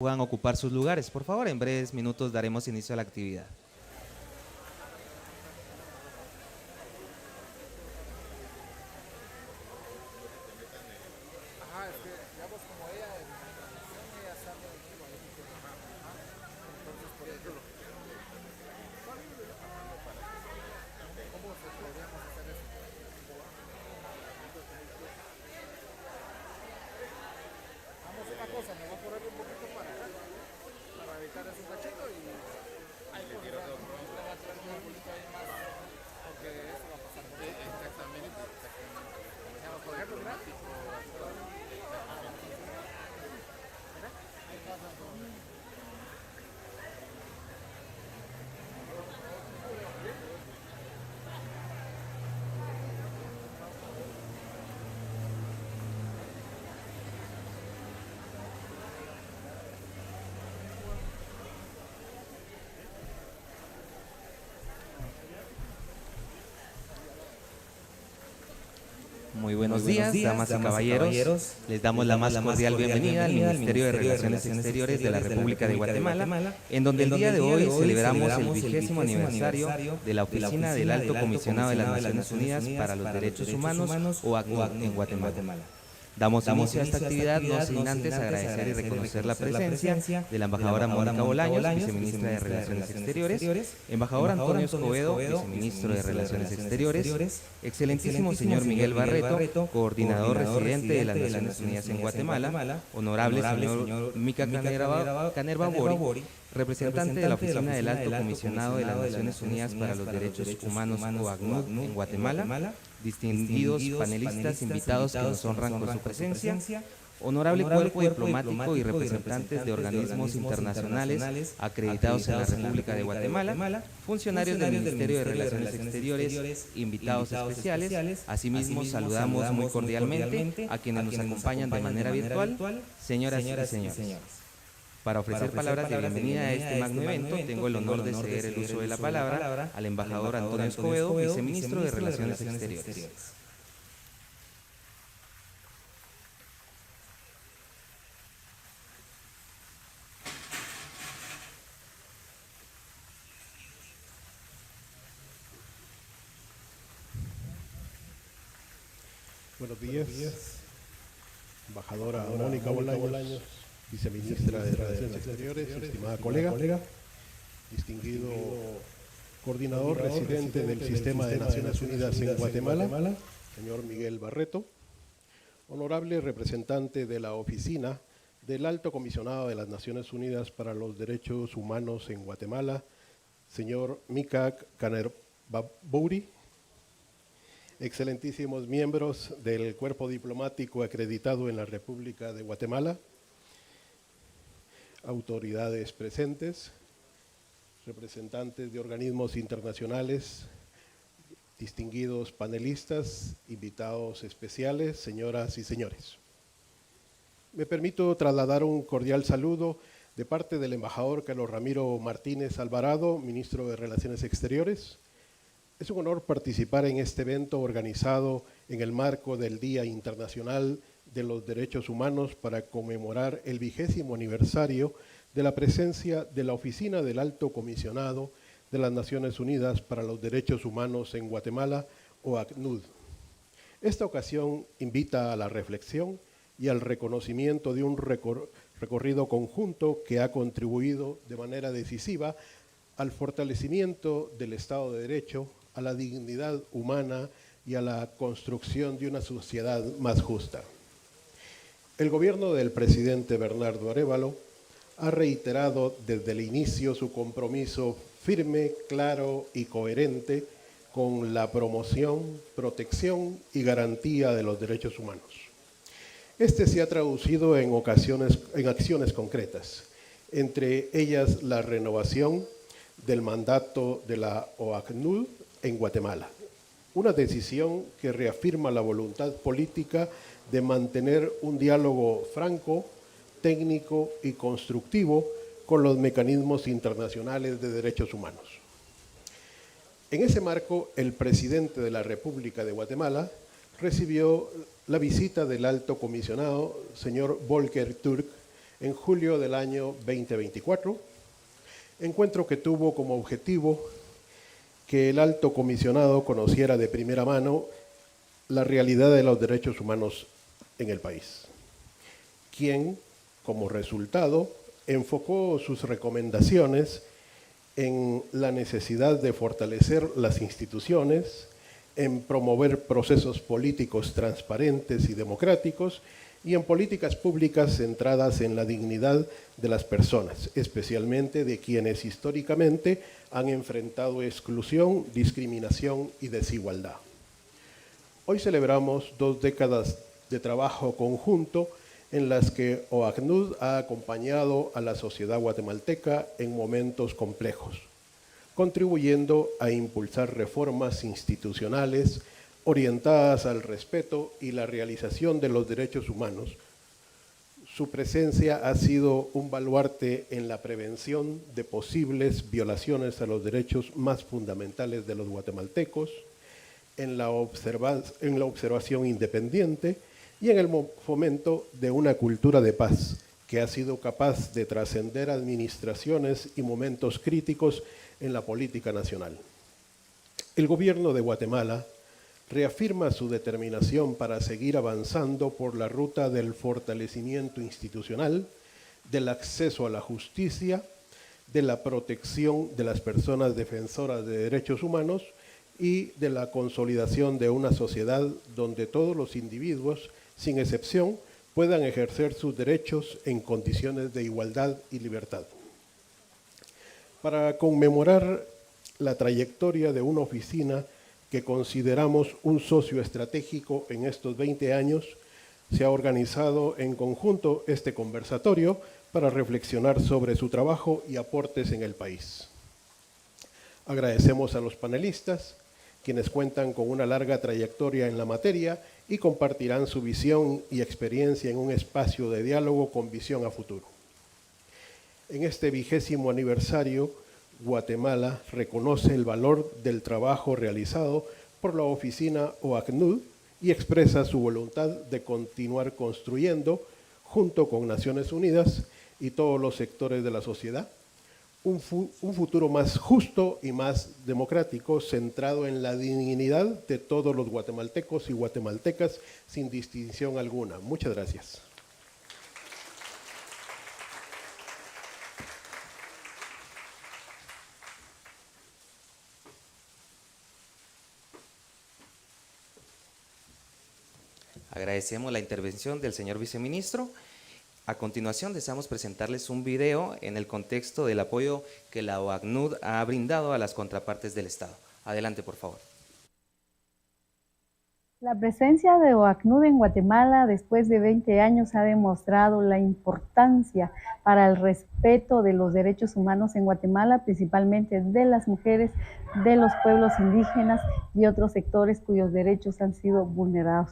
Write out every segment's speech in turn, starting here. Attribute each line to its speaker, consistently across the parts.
Speaker 1: Puedan ocupar sus lugares, por favor. En breves minutos daremos inicio a la actividad. Muy buenos días, damas y caballeros. Les damos la más cordial bienvenida al Ministerio de Relaciones Exteriores de la República de Guatemala, en donde el día de hoy celebramos el 20º aniversario de la Oficina del Alto Comisionado de las Naciones Unidas para los Derechos Humanos, o ACNUD, en Guatemala. Damos inicio a esta actividad no sin antes agradecer y reconocer la presencia de la embajadora Mónica Bolaños, viceministra de Relaciones Exteriores, embajador Antonio Escobedo, viceministro de Relaciones Exteriores, excelentísimo señor Miguel Barreto, coordinador residente de las Naciones Unidas en Guatemala, honorable señor Mica Canerva Bori, representante de la Oficina del Alto Comisionado de las Naciones Unidas para los Derechos Humanos, o ACNUD, en Guatemala, distinguidos panelistas invitados que nos honran con su presencia, honorable cuerpo diplomático y representantes de organismos internacionales acreditados en la República de Guatemala, funcionarios del Ministerio de Relaciones Exteriores, invitados especiales. Asimismo, saludamos muy cordialmente a quienes nos acompañan de manera virtual, señoras y señores. Para ofrecer palabras de bienvenida a este magno evento, tengo el honor de ceder el uso de la palabra al embajador Antonio Escobedo, viceministro de Relaciones Exteriores.
Speaker 2: Buenos días, embajadora Mónica Bolaños, viceministra de Relaciones Exteriores, estimada colega, distinguido coordinador residente del Sistema de Naciones Unidas en Guatemala, señor Miguel Barreto, honorable representante de la Oficina del Alto Comisionado de las Naciones Unidas para los Derechos Humanos en Guatemala, señor Mica Canerva Bori, excelentísimos miembros del cuerpo diplomático acreditado en la República de Guatemala, autoridades presentes, representantes de organismos internacionales, distinguidos panelistas, invitados especiales, señoras y señores. Me permito trasladar un cordial saludo de parte del embajador Carlos Ramiro Martínez Alvarado, ministro de Relaciones Exteriores. Es un honor participar en este evento organizado en el marco del Día Internacional de los Derechos Humanos para conmemorar el 20º aniversario de la presencia de la Oficina del Alto Comisionado de las Naciones Unidas para los Derechos Humanos en Guatemala, o ACNUD. Esta ocasión invita a la reflexión y al reconocimiento de un recorrido conjunto que ha contribuido de manera decisiva al fortalecimiento del Estado de Derecho, a la dignidad humana y a la construcción de una sociedad más justa. El gobierno del presidente Bernardo Arévalo ha reiterado desde el inicio su compromiso firme, claro y coherente con la promoción, protección y garantía de los derechos humanos. Este se ha traducido en acciones concretas, entre ellas la renovación del mandato de la OACNUD en Guatemala, una decisión que reafirma la voluntad política de mantener un diálogo franco, técnico y constructivo con los mecanismos internacionales de derechos humanos. En ese marco, el presidente de la República de Guatemala recibió la visita del alto comisionado, señor Volker Türk, en julio del año 2024, encuentro que tuvo como objetivo que el alto comisionado conociera de primera mano la realidad de los derechos humanos en el país, quien, como resultado, enfocó sus recomendaciones en la necesidad de fortalecer las instituciones, en promover procesos políticos transparentes y democráticos, y en políticas públicas centradas en la dignidad de las personas, especialmente de quienes históricamente han enfrentado exclusión, discriminación y desigualdad. Hoy celebramos 2 décadas de trabajo conjunto en las que OACNUD ha acompañado a la sociedad guatemalteca en momentos complejos, contribuyendo a impulsar reformas institucionales orientadas al respeto y la realización de los derechos humanos. Su presencia ha sido un baluarte en la prevención de posibles violaciones a los derechos más fundamentales de los guatemaltecos, en la observación independiente y en el fomento de una cultura de paz que ha sido capaz de trascender administraciones y momentos críticos en la política nacional. El gobierno de Guatemala reafirma su determinación para seguir avanzando por la ruta del fortalecimiento institucional, del acceso a la justicia, de la protección de las personas defensoras de derechos humanos y de la consolidación de una sociedad donde todos los individuos, sin excepción, puedan ejercer sus derechos en condiciones de igualdad y libertad. Para conmemorar la trayectoria de una oficina que consideramos un socio estratégico en estos 20 años, se ha organizado en conjunto este conversatorio para reflexionar sobre su trabajo y aportes en el país. Agradecemos a los panelistas, quienes cuentan con una larga trayectoria en la materia y compartirán su visión y experiencia en un espacio de diálogo con visión a futuro. En este 20º aniversario, Guatemala reconoce el valor del trabajo realizado por la oficina OACNUD y expresa su voluntad de continuar construyendo, junto con Naciones Unidas y todos los sectores de la sociedad, un futuro más justo y más democrático, centrado en la dignidad de todos los guatemaltecos y guatemaltecas, sin distinción alguna. Muchas gracias.
Speaker 1: Agradecemos la intervención del señor viceministro. A continuación, deseamos presentarles un video en el contexto del apoyo que la OACNUD ha brindado a las contrapartes del Estado. Adelante, por favor.
Speaker 3: La presencia de OACNUD en Guatemala después de 20 años ha demostrado la importancia para el respeto de los derechos humanos en Guatemala, principalmente de las mujeres, de los pueblos indígenas y otros sectores cuyos derechos han sido vulnerados.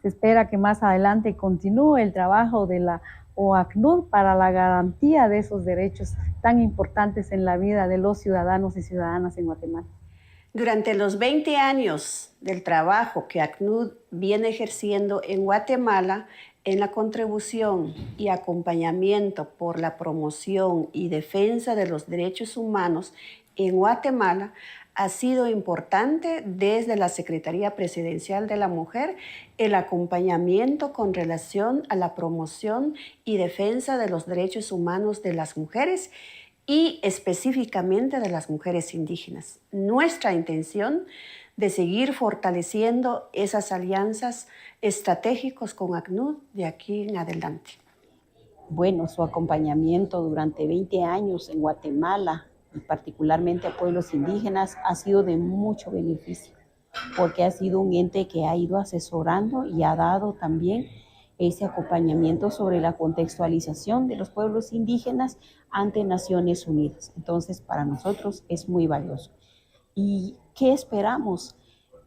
Speaker 3: Se espera que más adelante continúe el trabajo de la OACNUD para la garantía de esos derechos tan importantes en la vida de los ciudadanos y ciudadanas en Guatemala.
Speaker 4: Durante los 20 años del trabajo que ACNUD viene ejerciendo en Guatemala, en la contribución y acompañamiento por la promoción y defensa de los derechos humanos en Guatemala, ha sido importante desde la Secretaría Presidencial de la Mujer el acompañamiento con relación a la promoción y defensa de los derechos humanos de las mujeres y específicamente de las mujeres indígenas. Nuestra intención de seguir fortaleciendo esas alianzas estratégicas con ACNUD de aquí en adelante.
Speaker 5: Bueno, su acompañamiento durante 20 años en Guatemala, y particularmente a pueblos indígenas, ha sido de mucho beneficio, porque ha sido un ente que ha ido asesorando y ha dado también ese acompañamiento sobre la contextualización de los pueblos indígenas ante Naciones Unidas. Entonces, para nosotros es muy valioso. ¿Y qué esperamos?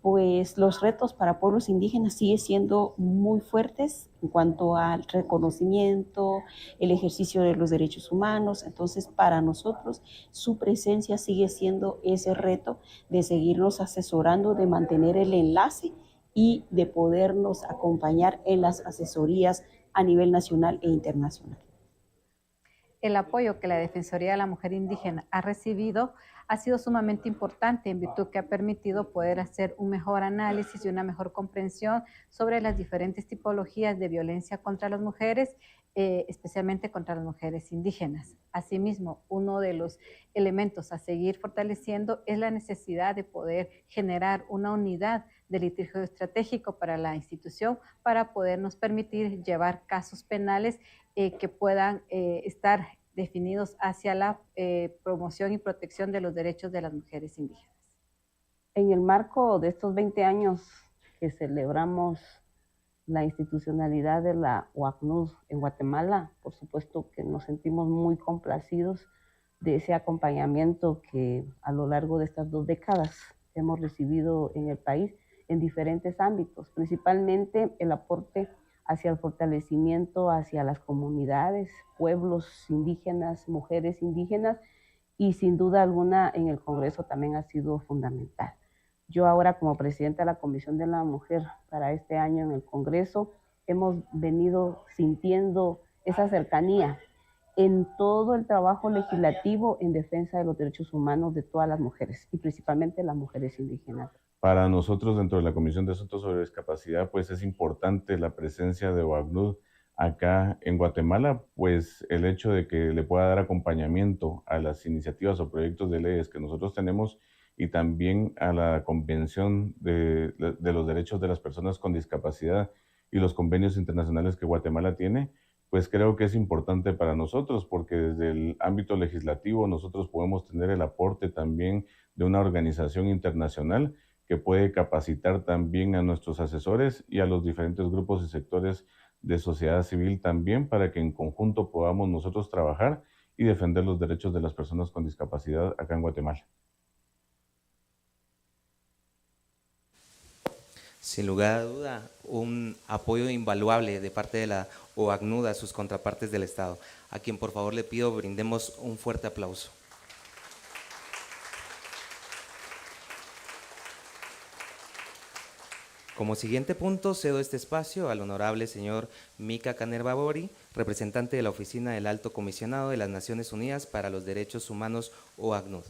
Speaker 5: Pues los retos para pueblos indígenas siguen siendo muy fuertes en cuanto al reconocimiento, el ejercicio de los derechos humanos. Entonces, para nosotros, su presencia sigue siendo ese reto de seguirnos asesorando, de mantener el enlace y de podernos acompañar en las asesorías a nivel nacional e internacional.
Speaker 6: El apoyo que la Defensoría de la Mujer Indígena ha recibido ha sido sumamente importante en virtud que ha permitido poder hacer un mejor análisis y una mejor comprensión sobre las diferentes tipologías de violencia contra las mujeres, especialmente contra las mujeres indígenas. Asimismo, uno de los elementos a seguir fortaleciendo es la necesidad de poder generar una unidad de litigio estratégico para la institución para podernos permitir llevar casos penales que puedan estar definidos hacia la promoción y protección de los derechos de las mujeres indígenas.
Speaker 5: En el marco de estos 20 años que celebramos la institucionalidad de la OACNUD en Guatemala, por supuesto que nos sentimos muy complacidos de ese acompañamiento que a lo largo de estas 2 décadas hemos recibido en el país en diferentes ámbitos, principalmente el aporte hacia el fortalecimiento hacia las comunidades, pueblos indígenas, mujeres indígenas, y sin duda alguna en el Congreso también ha sido fundamental. Yo ahora como presidenta de la Comisión de la Mujer para este año en el Congreso, hemos venido sintiendo esa cercanía en todo el trabajo legislativo en defensa de los derechos humanos de todas las mujeres y principalmente las mujeres indígenas.
Speaker 7: Para nosotros dentro de la Comisión de Asuntos sobre Discapacidad, pues es importante la presencia de OACNUD acá en Guatemala, pues el hecho de que le pueda dar acompañamiento a las iniciativas o proyectos de leyes que nosotros tenemos y también a la Convención de los Derechos de las Personas con Discapacidad y los convenios internacionales que Guatemala tiene, pues creo que es importante para nosotros porque desde el ámbito legislativo nosotros podemos tener el aporte también de una organización internacional que puede capacitar también a nuestros asesores y a los diferentes grupos y sectores de sociedad civil también para que en conjunto podamos nosotros trabajar y defender los derechos de las personas con discapacidad acá en Guatemala.
Speaker 1: Sin lugar a duda, un apoyo invaluable de parte de la OACNUD a sus contrapartes del Estado, a quien por favor le pido brindemos un fuerte aplauso. Como siguiente punto, cedo este espacio al honorable señor Mika Kanerbabori, representante de la Oficina del Alto Comisionado de las Naciones Unidas para los Derechos Humanos, OACNUD.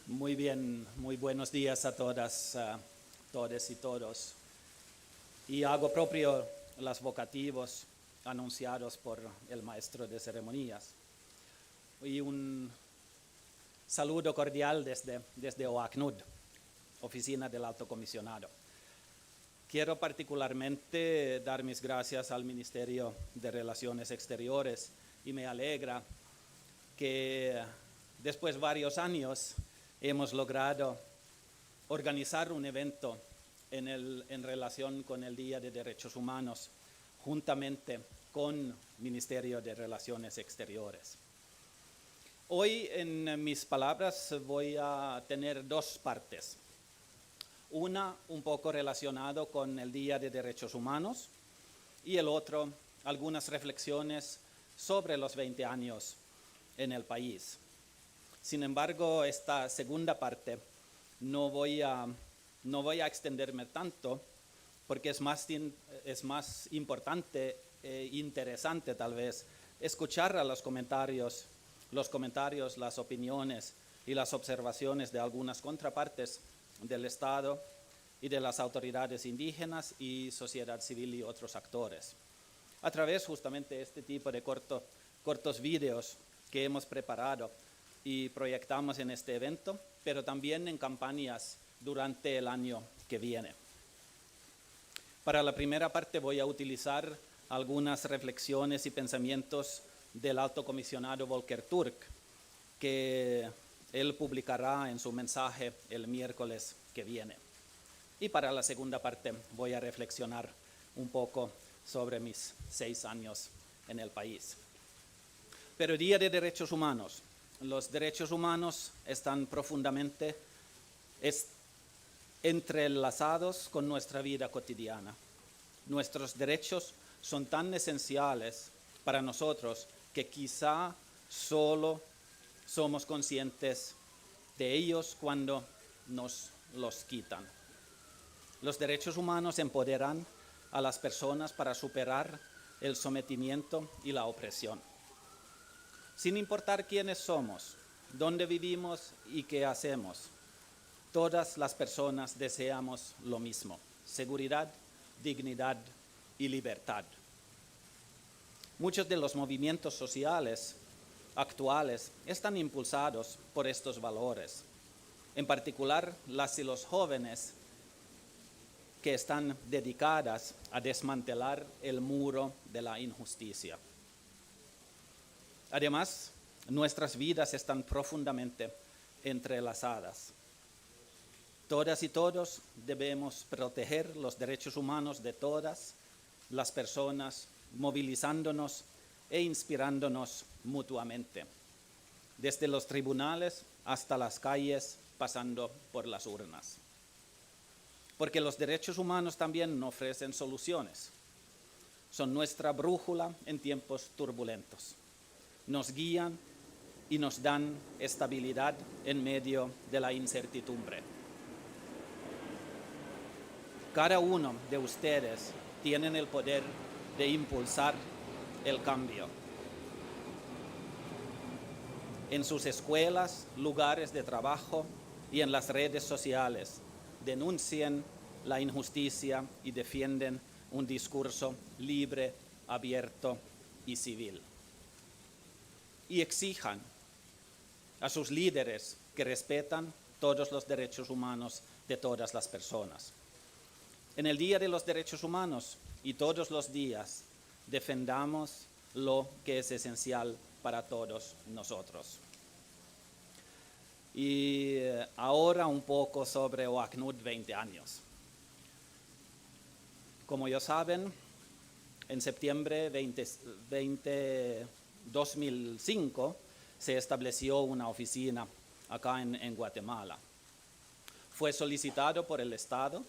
Speaker 8: Muy bien, muy buenos días a todas, todes y todos. Y hago propio los vocativos anunciados por el maestro de ceremonias. Y un saludo cordial desde OACNUD, Oficina del Alto Comisionado. Quiero particularmente dar mis gracias al Ministerio de Relaciones Exteriores y me alegra que después de varios años hemos logrado organizar un evento en relación con el Día de Derechos Humanos, juntamente con el Ministerio de Relaciones Exteriores. Hoy en mis palabras voy a tener 2 partes. Una un poco relacionado con el Día de Derechos Humanos y el otro algunas reflexiones sobre los 20 años en el país. Sin embargo, esta segunda parte no voy a extenderme tanto porque es más importante e interesante tal vez escuchar a los comentarios, las opiniones y las observaciones de algunas contrapartes del Estado y de las autoridades indígenas y sociedad civil y otros actores. A través justamente de este tipo de cortos vídeos que hemos preparado y proyectamos en este evento, pero también en campañas durante el año que viene. Para la primera parte voy a utilizar algunas reflexiones y pensamientos del Alto Comisionado Volker Turk, que él publicará en su mensaje el miércoles que viene. Y para la segunda parte voy a reflexionar un poco sobre mis 6 años en el país. Pero Día de Derechos Humanos. Los derechos humanos están profundamente entrelazados con nuestra vida cotidiana. Nuestros derechos son tan esenciales para nosotros que quizá solo somos conscientes de ellos cuando nos los quitan. Los derechos humanos empoderan a las personas para superar el sometimiento y la opresión. Sin importar quiénes somos, dónde vivimos y qué hacemos, todas las personas deseamos lo mismo: seguridad, dignidad y libertad. Muchos de los movimientos sociales actuales están impulsados por estos valores, en particular las y los jóvenes que están dedicadas a desmantelar el muro de la injusticia. Además, nuestras vidas están profundamente entrelazadas. Todas y todos debemos proteger los derechos humanos de todas las personas, movilizándonos e inspirándonos mutuamente, desde los tribunales hasta las calles, pasando por las urnas. Porque los derechos humanos también ofrecen soluciones. Son nuestra brújula en tiempos turbulentos. Nos guían y nos dan estabilidad en medio de la incertidumbre. Cada uno de ustedes tiene el poder de impulsar el cambio. En sus escuelas, lugares de trabajo y en las redes sociales, denuncien la injusticia y defienden un discurso libre, abierto y civil. Y exijan a sus líderes que respetan todos los derechos humanos de todas las personas. En el Día de los Derechos Humanos y todos los días, defendamos lo que es esencial para todos nosotros. Y ahora un poco sobre OACNUD 20 años. Como ya saben, en septiembre 2005 se estableció una oficina acá en Guatemala. Fue solicitado por el Estado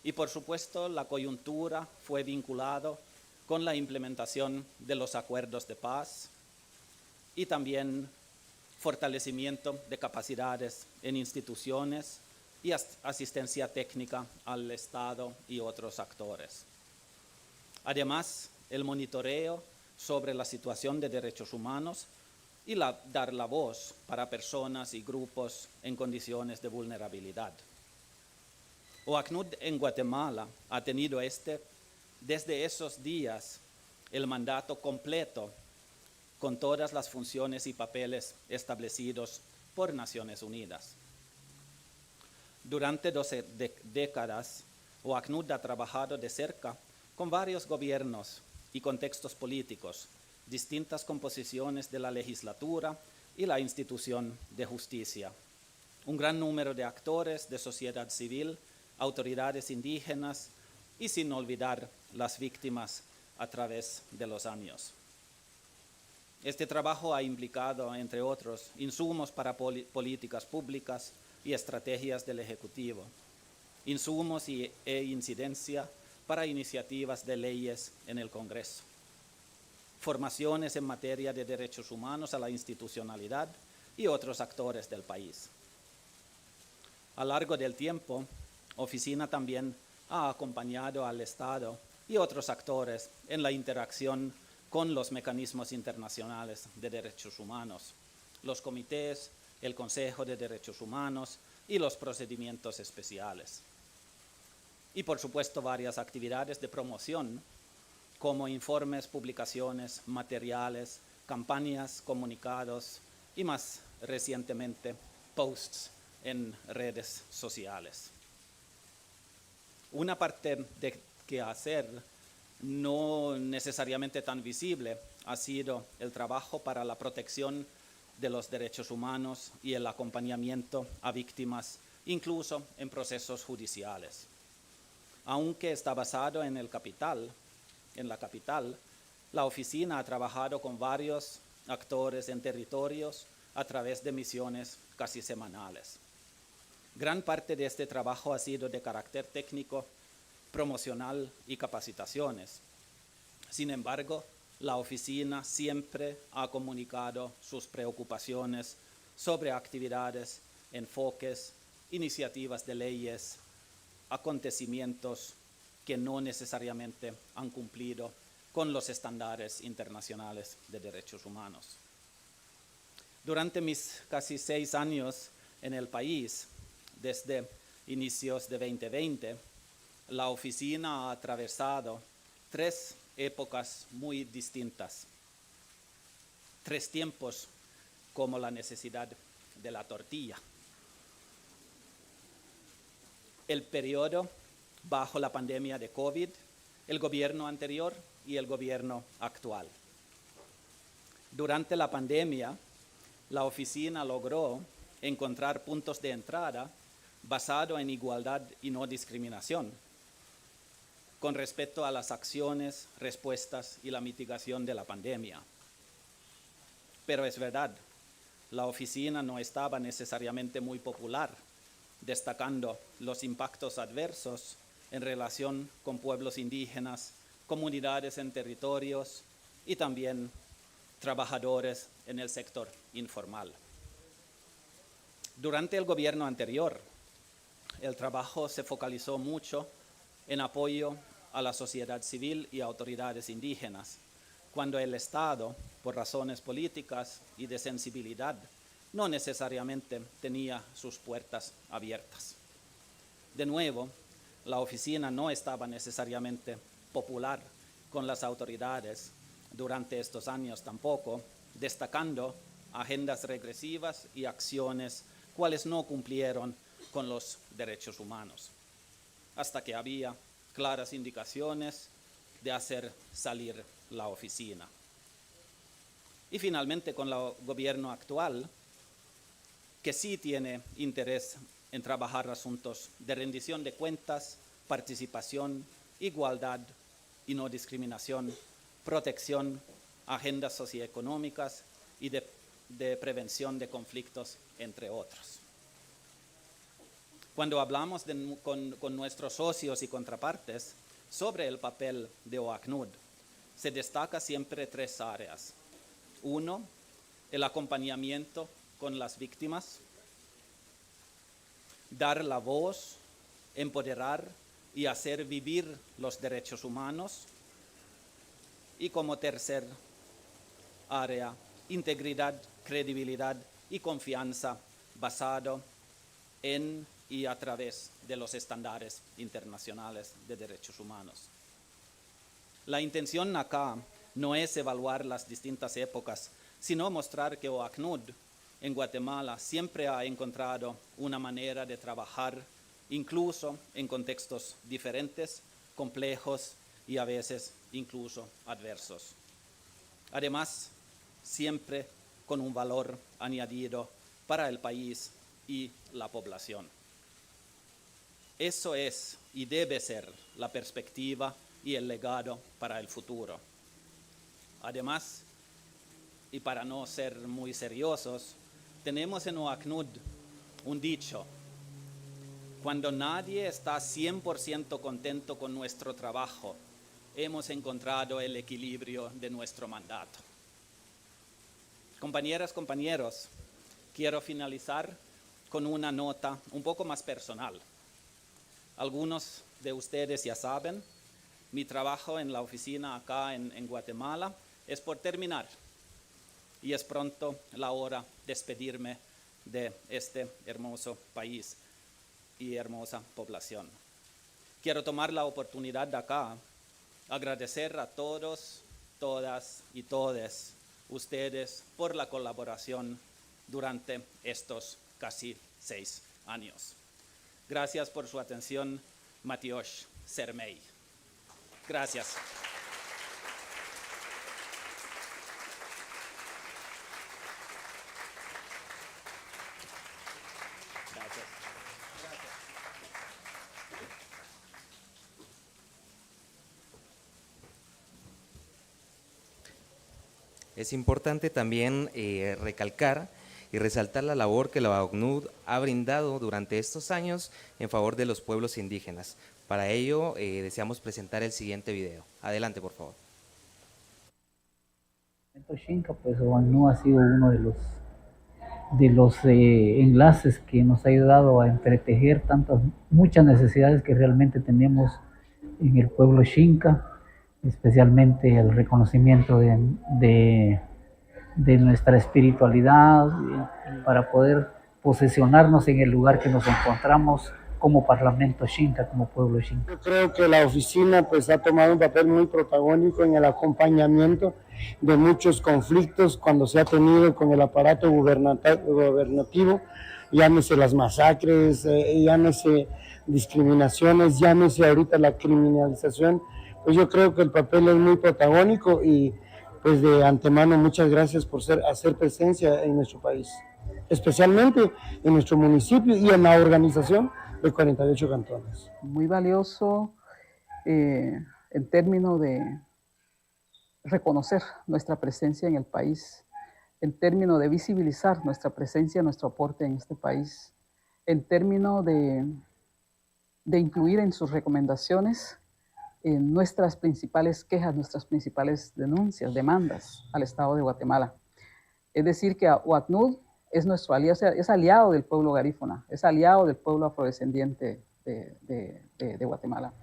Speaker 8: y, por supuesto, la coyuntura fue vinculada con la implementación de los acuerdos de paz y también fortalecimiento de capacidades en instituciones y asistencia técnica al Estado y otros actores. Además, el monitoreo sobre la situación de derechos humanos y dar la voz para personas y grupos en condiciones de vulnerabilidad. OACNUD en Guatemala ha tenido desde esos días el mandato completo con todas las funciones y papeles establecidos por Naciones Unidas. Durante 12 décadas, OACNUD ha trabajado de cerca con varios gobiernos y contextos políticos, distintas composiciones de la legislatura y la institución de justicia. Un gran número de actores de sociedad civil, autoridades indígenas y sin olvidar las víctimas a través de los años. Este trabajo ha implicado, entre otros, insumos para políticas públicas y estrategias del Ejecutivo, insumos e incidencia para iniciativas de leyes en el Congreso, formaciones en materia de derechos humanos a la institucionalidad y otros actores del país. A lo largo del tiempo, Oficina también ha acompañado al Estado y otros actores en la interacción con los mecanismos internacionales de derechos humanos, los comités, el Consejo de Derechos Humanos y los procedimientos especiales. Y por supuesto varias actividades de promoción, como informes, publicaciones, materiales, campañas, comunicados y más recientemente posts en redes sociales. Una parte de qué hacer no necesariamente tan visible ha sido el trabajo para la protección de los derechos humanos y el acompañamiento a víctimas, incluso en procesos judiciales. Aunque está basado en la capital, la oficina ha trabajado con varios actores en territorios a través de misiones casi semanales. Gran parte de este trabajo ha sido de carácter técnico promocional y capacitaciones. Sin embargo, la oficina siempre ha comunicado sus preocupaciones sobre actividades, enfoques, iniciativas de leyes, acontecimientos que no necesariamente han cumplido con los estándares internacionales de derechos humanos. Durante mis casi 6 años en el país, desde inicios de 2020, la oficina ha atravesado 3 épocas muy distintas, 3 tiempos como la necesidad de la tortilla. El periodo bajo la pandemia de COVID, el gobierno anterior y el gobierno actual. Durante la pandemia, la oficina logró encontrar puntos de entrada basados en igualdad y no discriminación, con respecto a las acciones, respuestas y la mitigación de la pandemia. Pero es verdad, la oficina no estaba necesariamente muy popular, destacando los impactos adversos en relación con pueblos indígenas, comunidades en territorios y también trabajadores en el sector informal. Durante el gobierno anterior, el trabajo se focalizó mucho en apoyo a la sociedad civil y autoridades indígenas, cuando el Estado, por razones políticas y de sensibilidad, no necesariamente tenía sus puertas abiertas. De nuevo, la oficina no estaba necesariamente popular con las autoridades durante estos años tampoco, destacando agendas regresivas y acciones cuales no cumplieron con los derechos humanos, hasta que había claras indicaciones de hacer salir la oficina. Y finalmente con el gobierno actual, que sí tiene interés en trabajar asuntos de rendición de cuentas, participación, igualdad y no discriminación, protección, agendas socioeconómicas y de prevención de conflictos, entre otros. Cuando hablamos con nuestros socios y contrapartes sobre el papel de OACNUD, se destaca siempre 3 áreas. 1, el acompañamiento con las víctimas, dar la voz, empoderar y hacer vivir los derechos humanos. Y como tercer área, integridad, credibilidad y confianza basado en y a través de los estándares internacionales de derechos humanos. La intención acá no es evaluar las distintas épocas, sino mostrar que OACNUD en Guatemala siempre ha encontrado una manera de trabajar, incluso en contextos diferentes, complejos y a veces incluso adversos. Además, siempre con un valor añadido para el país y la población. Eso es y debe ser la perspectiva y el legado para el futuro. Además, y para no ser muy seriosos, tenemos en OACNUD un dicho: cuando nadie está 100% contento con nuestro trabajo, hemos encontrado el equilibrio de nuestro mandato. Compañeras, compañeros, quiero finalizar con una nota un poco más personal. Algunos de ustedes ya saben, mi trabajo en la oficina acá en Guatemala es por terminar y es pronto la hora de despedirme de este hermoso país y hermosa población. Quiero tomar la oportunidad de acá agradecer a todos, todas y todes ustedes por la colaboración durante estos casi 6 años. Gracias por su atención, Matiosh Sermey. Gracias. Gracias.
Speaker 1: Es importante también recalcar y resaltar la labor que la OACNUD ha brindado durante estos años en favor de los pueblos indígenas, Para ello, deseamos presentar el siguiente video. Adelante, por favor.
Speaker 9: Xinca, pues OACNUD ha sido uno de los enlaces que nos ha ayudado a entretejer muchas necesidades que realmente tenemos en el pueblo Xinca, especialmente el reconocimiento de nuestra espiritualidad, para poder posicionarnos en el lugar que nos encontramos como Parlamento Xinca, como pueblo Xinca.
Speaker 10: Yo creo que la oficina pues ha tomado un papel muy protagónico en el acompañamiento de muchos conflictos cuando se ha tenido con el aparato gubernativo, llámese las masacres, llámese discriminaciones, llámese ahorita la criminalización. Pues yo creo que el papel es muy protagónico y pues de antemano muchas gracias por hacer presencia en nuestro país, especialmente en nuestro municipio y en la organización de 48 cantones.
Speaker 11: Muy valioso en términos de reconocer nuestra presencia en el país, en términos de visibilizar nuestra presencia, nuestro aporte en este país, en términos de incluir en sus recomendaciones nuestras principales quejas, nuestras principales denuncias, demandas al Estado de Guatemala. Es decir, que OACNUD es nuestro aliado, o sea, es aliado del pueblo garífuna, es aliado del pueblo afrodescendiente de Guatemala.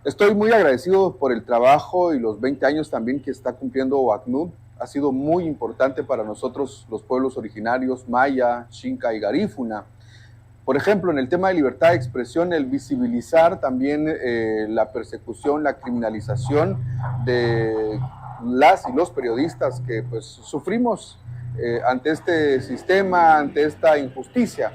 Speaker 12: Estoy muy agradecido por el trabajo y los 20 años también que está cumpliendo OACNUD. Ha sido muy importante para nosotros, los pueblos originarios, Maya, Xinca y Garífuna. Por ejemplo, en el tema de libertad de expresión, el visibilizar también la persecución, la criminalización de las y los periodistas que pues, sufrimos ante este sistema, ante esta injusticia.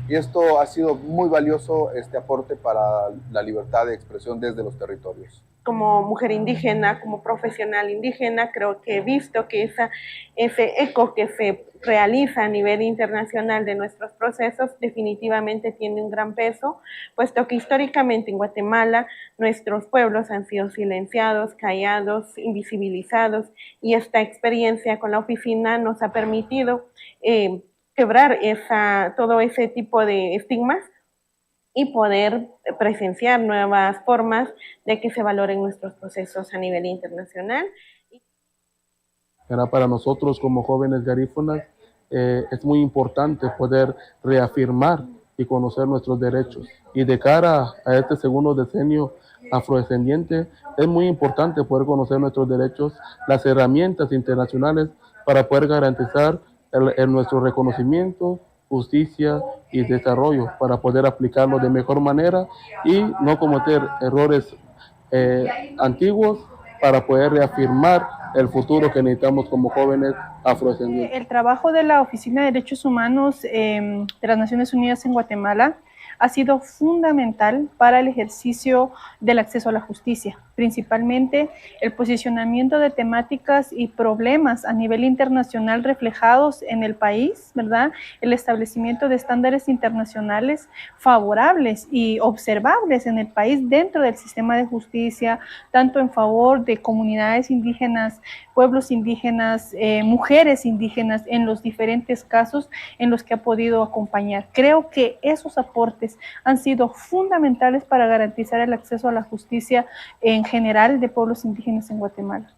Speaker 12: Y esto ha sido muy valioso, este aporte para la libertad de expresión desde los territorios.
Speaker 13: Como mujer indígena, como profesional indígena, creo que he visto que ese eco que se realiza a nivel internacional de nuestros procesos definitivamente tiene un gran peso, puesto que históricamente en Guatemala nuestros pueblos han sido silenciados, callados, invisibilizados, y esta experiencia con la oficina nos ha permitido quebrar todo ese tipo de estigmas y poder presenciar nuevas formas de que se valoren nuestros procesos a nivel internacional.
Speaker 14: Para nosotros como jóvenes garífunas es muy importante poder reafirmar y conocer nuestros derechos. Y de cara a este segundo decenio afrodescendiente es muy importante poder conocer nuestros derechos, las herramientas internacionales para poder garantizar nuestro reconocimiento, justicia y desarrollo, para poder aplicarlo de mejor manera y no cometer errores antiguos, para poder reafirmar el futuro que necesitamos como jóvenes afrodescendientes.
Speaker 13: El trabajo de la Oficina de Derechos Humanos de las Naciones Unidas en Guatemala ha sido fundamental para el ejercicio del acceso a la justicia, principalmente el posicionamiento de temáticas y problemas a nivel internacional reflejados en el país, ¿verdad? El establecimiento de estándares internacionales favorables y observables en el país dentro del sistema de justicia, tanto en favor de comunidades indígenas, pueblos indígenas, mujeres indígenas, en los diferentes casos en los que ha podido acompañar. Creo que esos aportes han sido fundamentales para garantizar el acceso a la justicia en general de pueblos indígenas en Guatemala.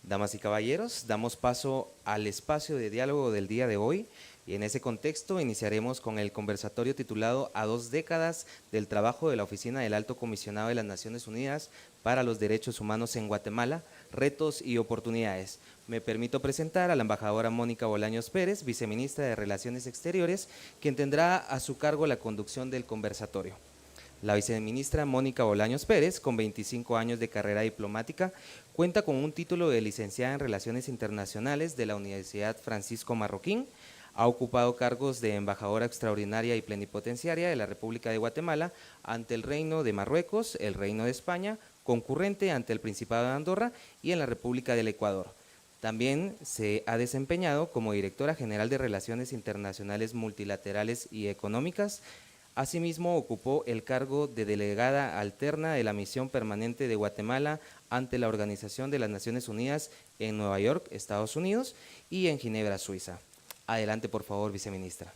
Speaker 1: Damas y caballeros, damos paso al espacio de diálogo del día de hoy y en ese contexto iniciaremos con el conversatorio titulado A 2 décadas del trabajo de la Oficina del Alto Comisionado de las Naciones Unidas para los Derechos Humanos en Guatemala, retos y oportunidades. Me permito presentar a la embajadora Mónica Bolaños Pérez, viceministra de Relaciones Exteriores, quien tendrá a su cargo la conducción del conversatorio. La viceministra Mónica Bolaños Pérez, con 25 años de carrera diplomática, cuenta con un título de licenciada en Relaciones Internacionales de la Universidad Francisco Marroquín, ha ocupado cargos de embajadora extraordinaria y plenipotenciaria de la República de Guatemala ante el Reino de Marruecos, el Reino de España, concurrente ante el Principado de Andorra y en la República del Ecuador. También se ha desempeñado como directora general de Relaciones Internacionales Multilaterales y Económicas Asimismo, ocupó el cargo de delegada alterna de la Misión Permanente de Guatemala ante la Organización de las Naciones Unidas en Nueva York, Estados Unidos, y en Ginebra, Suiza. Adelante, por favor, viceministra.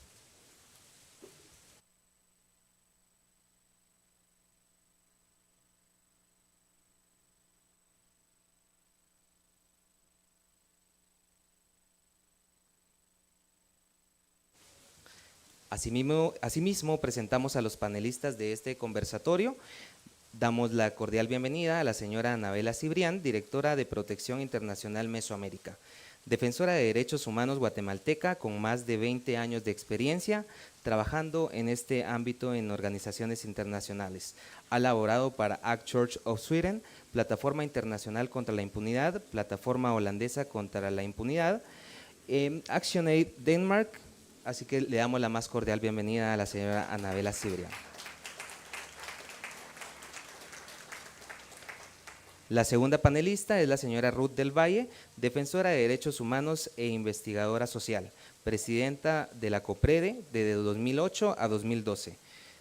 Speaker 1: Asimismo, presentamos a los panelistas de este conversatorio. Damos la cordial bienvenida a la señora Anabela Cibrián, directora de Protección Internacional Mesoamérica, defensora de derechos humanos guatemalteca con más de 20 años de experiencia trabajando en este ámbito en organizaciones internacionales. Ha laborado para Act Church of Sweden, Plataforma Internacional contra la Impunidad, Plataforma Holandesa contra la Impunidad, ActionAid Denmark. Así que le damos la más cordial bienvenida a la señora Anabela Cibrián. La segunda panelista es la señora Ruth del Valle, defensora de derechos humanos e investigadora social, presidenta de la COPREDE desde 2008 a 2012,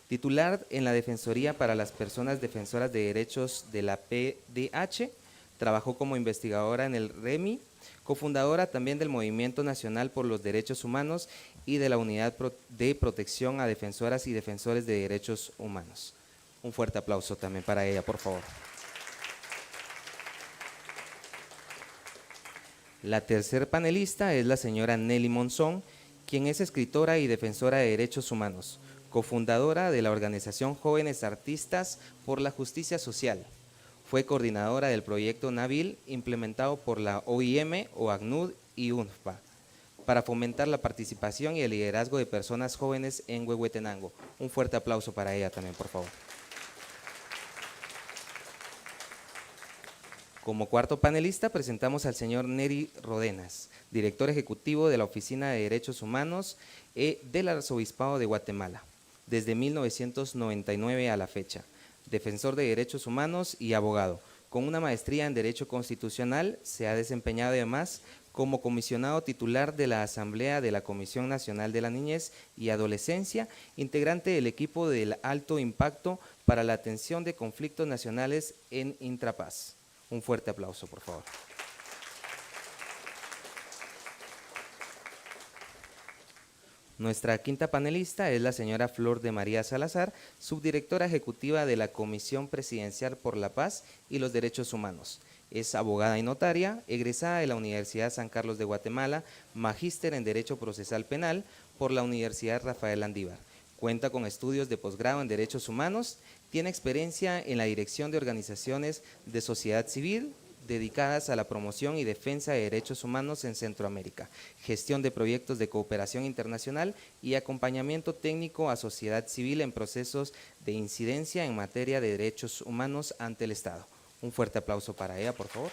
Speaker 1: titular en la Defensoría para las Personas Defensoras de Derechos de la PDH, trabajó como investigadora en el REMI, cofundadora también del Movimiento Nacional por los Derechos Humanos y de la Unidad de Protección a Defensoras y Defensores de Derechos Humanos. Un fuerte aplauso también para ella, por favor. La tercer panelista es la señora Nelly Monzón, quien es escritora y defensora de derechos humanos, cofundadora de la organización Jóvenes Artistas por la Justicia Social. Fue coordinadora del proyecto Nabil, implementado por la OIM, OACNUD y UNFPA, para fomentar la participación y el liderazgo de personas jóvenes en Huehuetenango. Un fuerte aplauso para ella también, por favor. Como cuarto panelista presentamos al señor Neri Rodenas, director ejecutivo de la Oficina de Derechos Humanos del Arzobispado de Guatemala, desde 1999 a la fecha. Defensor de derechos humanos y abogado. Con una maestría en Derecho Constitucional, se ha desempeñado además como comisionado titular de la Asamblea de la Comisión Nacional de la Niñez y Adolescencia, integrante del equipo del alto impacto para la atención de conflictos nacionales en Intrapaz. Un fuerte aplauso, por favor. Nuestra quinta panelista es la señora Flor de María Salazar, subdirectora ejecutiva de la Comisión Presidencial por la Paz y los Derechos Humanos. Es abogada y notaria, egresada de la Universidad San Carlos de Guatemala, magíster en Derecho Procesal Penal por la Universidad Rafael Landívar. Cuenta con estudios de posgrado en Derechos Humanos, tiene experiencia en la dirección de organizaciones de sociedad civil, dedicadas a la promoción y defensa de derechos humanos en Centroamérica, gestión de proyectos de cooperación internacional y acompañamiento técnico a sociedad civil en procesos de incidencia en materia de derechos humanos ante el Estado. Un fuerte aplauso para ella, por favor.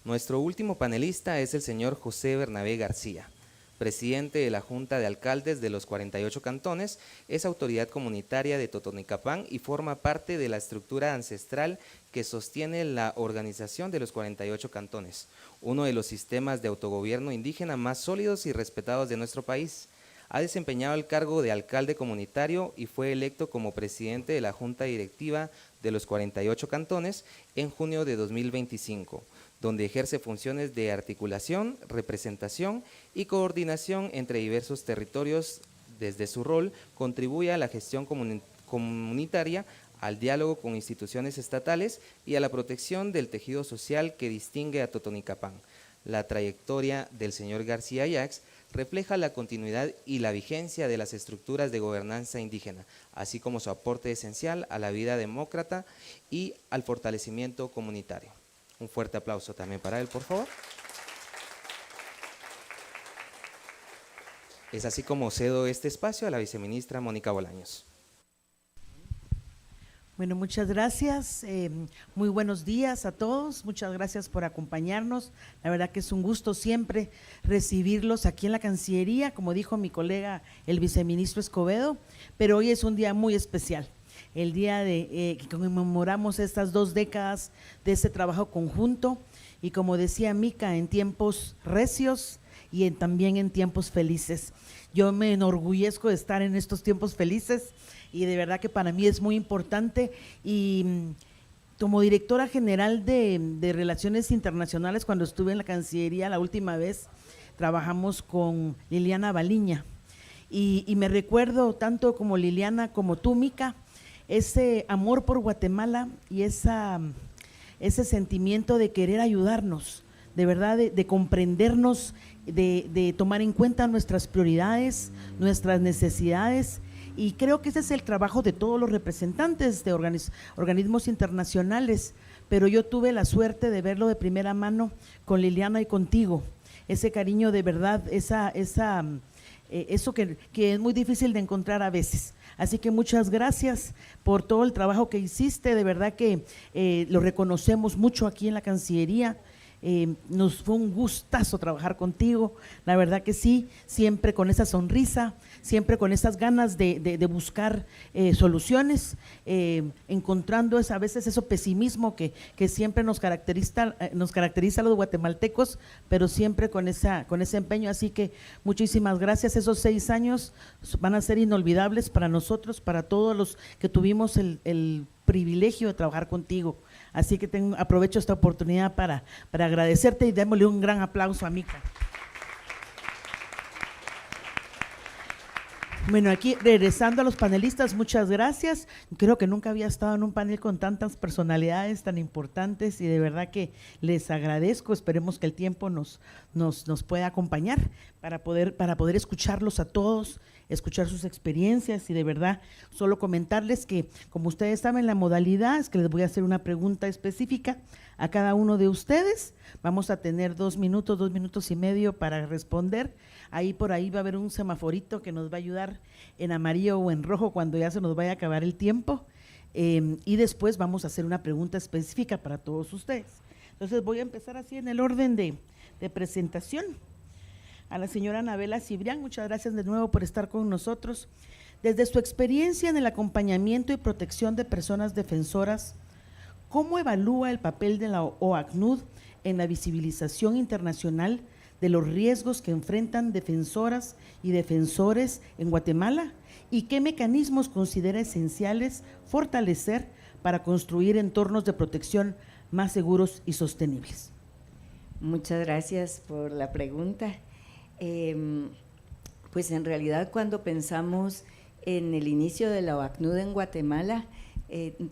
Speaker 1: Nuestro último panelista es el señor José Bernabé García, presidente de la Junta de Alcaldes de los 48 cantones, es autoridad comunitaria de Totonicapán y forma parte de la estructura ancestral que sostiene la organización de los 48 cantones, uno de los sistemas de autogobierno indígena más sólidos y respetados de nuestro país. Ha desempeñado el cargo de alcalde comunitario y fue electo como presidente de la Junta Directiva de los 48 cantones en junio de 2025, donde ejerce funciones de articulación, representación y coordinación entre diversos territorios. Desde su rol, contribuye a la gestión comunitaria, al diálogo con instituciones estatales y a la protección del tejido social que distingue a Totonicapán. La trayectoria del señor García Ayax refleja la continuidad y la vigencia de las estructuras de gobernanza indígena, así como su aporte esencial a la vida demócrata y al fortalecimiento comunitario. Un fuerte aplauso también para él, por favor. Es así como cedo este espacio a la viceministra Mónica Bolaños.
Speaker 15: Bueno, muchas gracias. Muy buenos días a todos. Muchas gracias por acompañarnos. La verdad que es un gusto siempre recibirlos aquí en la Cancillería, como dijo mi colega el viceministro Escobedo, pero hoy es un día muy especial. El día de que conmemoramos estas 2 décadas de este trabajo conjunto y como decía Mica, en tiempos recios y también en tiempos felices. Yo me enorgullezco de estar en estos tiempos felices y de verdad que para mí es muy importante. Y como directora general de Relaciones Internacionales, cuando estuve en la Cancillería la última vez, trabajamos con Liliana Baliña y me recuerdo tanto como Liliana como tú, Mica, ese amor por Guatemala y ese sentimiento de querer ayudarnos, de verdad, de comprendernos, de tomar en cuenta nuestras prioridades, nuestras necesidades. Y creo que ese es el trabajo de todos los representantes de organismos internacionales, pero yo tuve la suerte de verlo de primera mano con Liliana y contigo, ese cariño de verdad, eso que es muy difícil de encontrar a veces. Así que muchas gracias por todo el trabajo que hiciste, de verdad que lo reconocemos mucho aquí en la Cancillería. Nos fue un gustazo trabajar contigo, la verdad que sí, siempre con esa sonrisa, siempre con esas ganas de buscar soluciones, encontrando a veces ese pesimismo que siempre nos caracteriza a los guatemaltecos, pero siempre con ese empeño. Así que muchísimas gracias. Esos 6 años van a ser inolvidables para nosotros, para todos los que tuvimos el privilegio de trabajar contigo. Así que aprovecho esta oportunidad para agradecerte y démosle un gran aplauso a Mica. Bueno, aquí regresando a los panelistas, muchas gracias. Creo que nunca había estado en un panel con tantas personalidades tan importantes y de verdad que les agradezco. Esperemos que el tiempo nos pueda acompañar para poder escucharlos a todos, escuchar sus experiencias y de verdad solo comentarles que, como ustedes saben, la modalidad es que les voy a hacer una pregunta específica a cada uno de ustedes. Vamos a tener 2 minutos, 2 minutos y medio para responder. Ahí por ahí va a haber un semaforito que nos va a ayudar en amarillo o en rojo cuando ya se nos vaya a acabar el tiempo. Y después vamos a hacer una pregunta específica para todos ustedes. Entonces voy a empezar así en el orden de presentación. A la señora Anabela Cibrián, muchas gracias de nuevo por estar con nosotros. Desde su experiencia en el acompañamiento y protección de personas defensoras, ¿cómo evalúa el papel de la OACNUD en la visibilización internacional de los riesgos que enfrentan defensoras y defensores en Guatemala? ¿Y qué mecanismos considera esenciales fortalecer para construir entornos de protección más seguros y sostenibles?
Speaker 16: Muchas gracias por la pregunta. Pues en realidad cuando pensamos en el inicio de la OACNUD en Guatemala,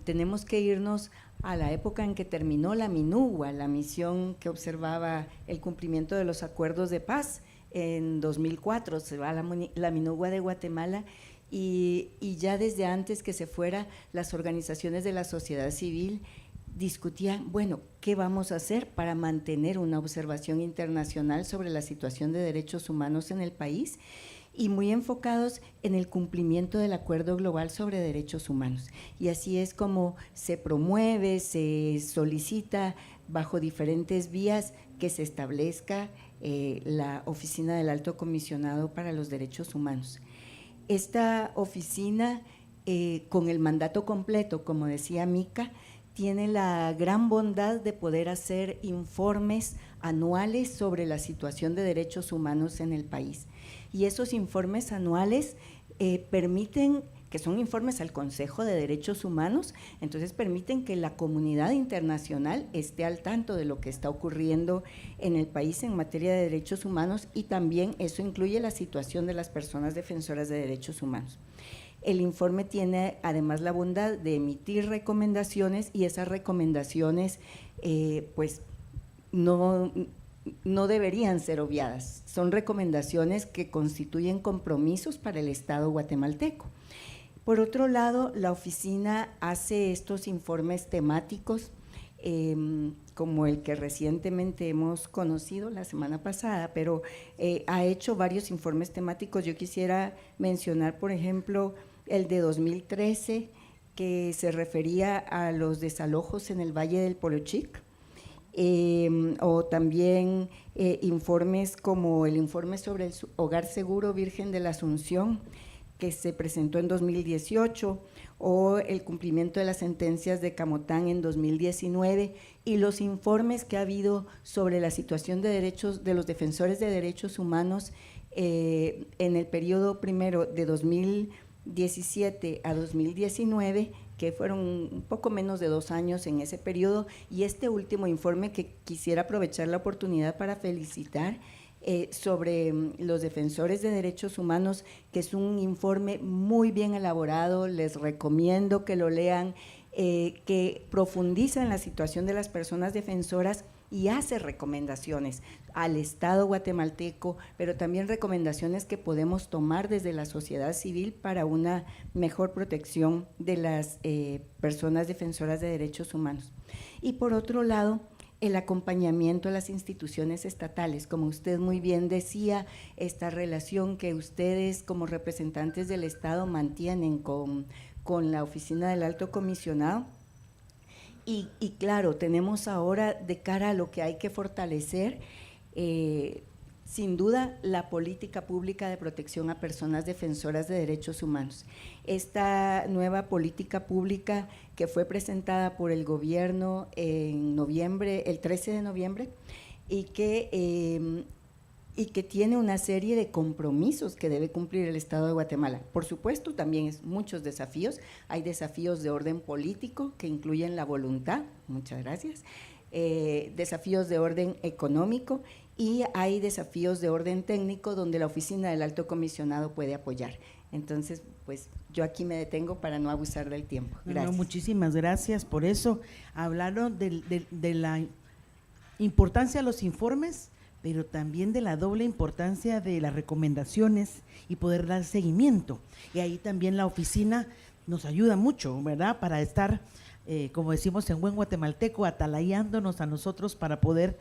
Speaker 16: tenemos que irnos a la época en que terminó la MINUGUA, la misión que observaba el cumplimiento de los acuerdos de paz. En 2004 se va la MINUGUA de Guatemala y ya desde antes que se fuera, las organizaciones de la sociedad civil discutían, bueno, ¿qué vamos a hacer para mantener una observación internacional sobre la situación de derechos humanos en el país? Y muy enfocados en el cumplimiento del Acuerdo Global sobre Derechos Humanos. Y así es como se promueve, se solicita bajo diferentes vías que se establezca la Oficina del Alto Comisionado para los Derechos Humanos. Esta oficina, con el mandato completo, como decía Mica, tiene la gran bondad de poder hacer informes anuales sobre la situación de derechos humanos en el país. Y esos informes anuales permiten, que son informes al Consejo de Derechos Humanos, entonces permiten que la comunidad internacional esté al tanto de lo que está ocurriendo en el país en materia de derechos humanos, y también eso incluye la situación de las personas defensoras de derechos humanos. El informe tiene además la bondad de emitir recomendaciones, y esas recomendaciones pues no deberían ser obviadas. Son recomendaciones que constituyen compromisos para el Estado guatemalteco. Por otro lado, la oficina hace estos informes temáticos, como el que recientemente hemos conocido la semana pasada, pero ha hecho varios informes temáticos. Yo quisiera mencionar, por ejemplo, el de 2013, que se refería a los desalojos en el Valle del Polochic, o también informes como el informe sobre el Hogar Seguro Virgen de la Asunción, que se presentó en 2018, o el cumplimiento de las sentencias de Camotán en 2019, y los informes que ha habido sobre la situación de derechos de los defensores de derechos humanos en el periodo primero de 2017 a 2019, que fueron un poco menos de 2 años en ese periodo, y este último informe que quisiera aprovechar la oportunidad para felicitar, sobre los defensores de derechos humanos, que es un informe muy bien elaborado, les recomiendo que lo lean, que profundiza en la situación de las personas defensoras y hace recomendaciones al Estado guatemalteco, pero también recomendaciones que podemos tomar desde la sociedad civil para una mejor protección de las personas defensoras de derechos humanos. Y por otro lado, el acompañamiento a las instituciones estatales, como usted muy bien decía, esta relación que ustedes como representantes del Estado mantienen con la Oficina del Alto Comisionado. Y claro, tenemos ahora de cara a lo que hay que fortalecer, sin duda, la política pública de protección a personas defensoras de derechos humanos. Esta nueva política pública que fue presentada por el gobierno en noviembre, el 13 de noviembre, y que tiene una serie de compromisos que debe cumplir el Estado de Guatemala. Por supuesto, también es muchos desafíos. Hay desafíos de orden político que incluyen la voluntad, muchas gracias, desafíos de orden económico, y hay desafíos de orden técnico donde la Oficina del Alto Comisionado puede apoyar. Entonces, pues yo aquí me detengo para no abusar del tiempo. Gracias.
Speaker 15: No, muchísimas gracias por eso. Hablaron de la importancia de los informes, pero también de la doble importancia de las recomendaciones y poder dar seguimiento. Y ahí también la oficina nos ayuda mucho, ¿verdad?, para estar, como decimos en buen guatemalteco, atalayándonos a nosotros para poder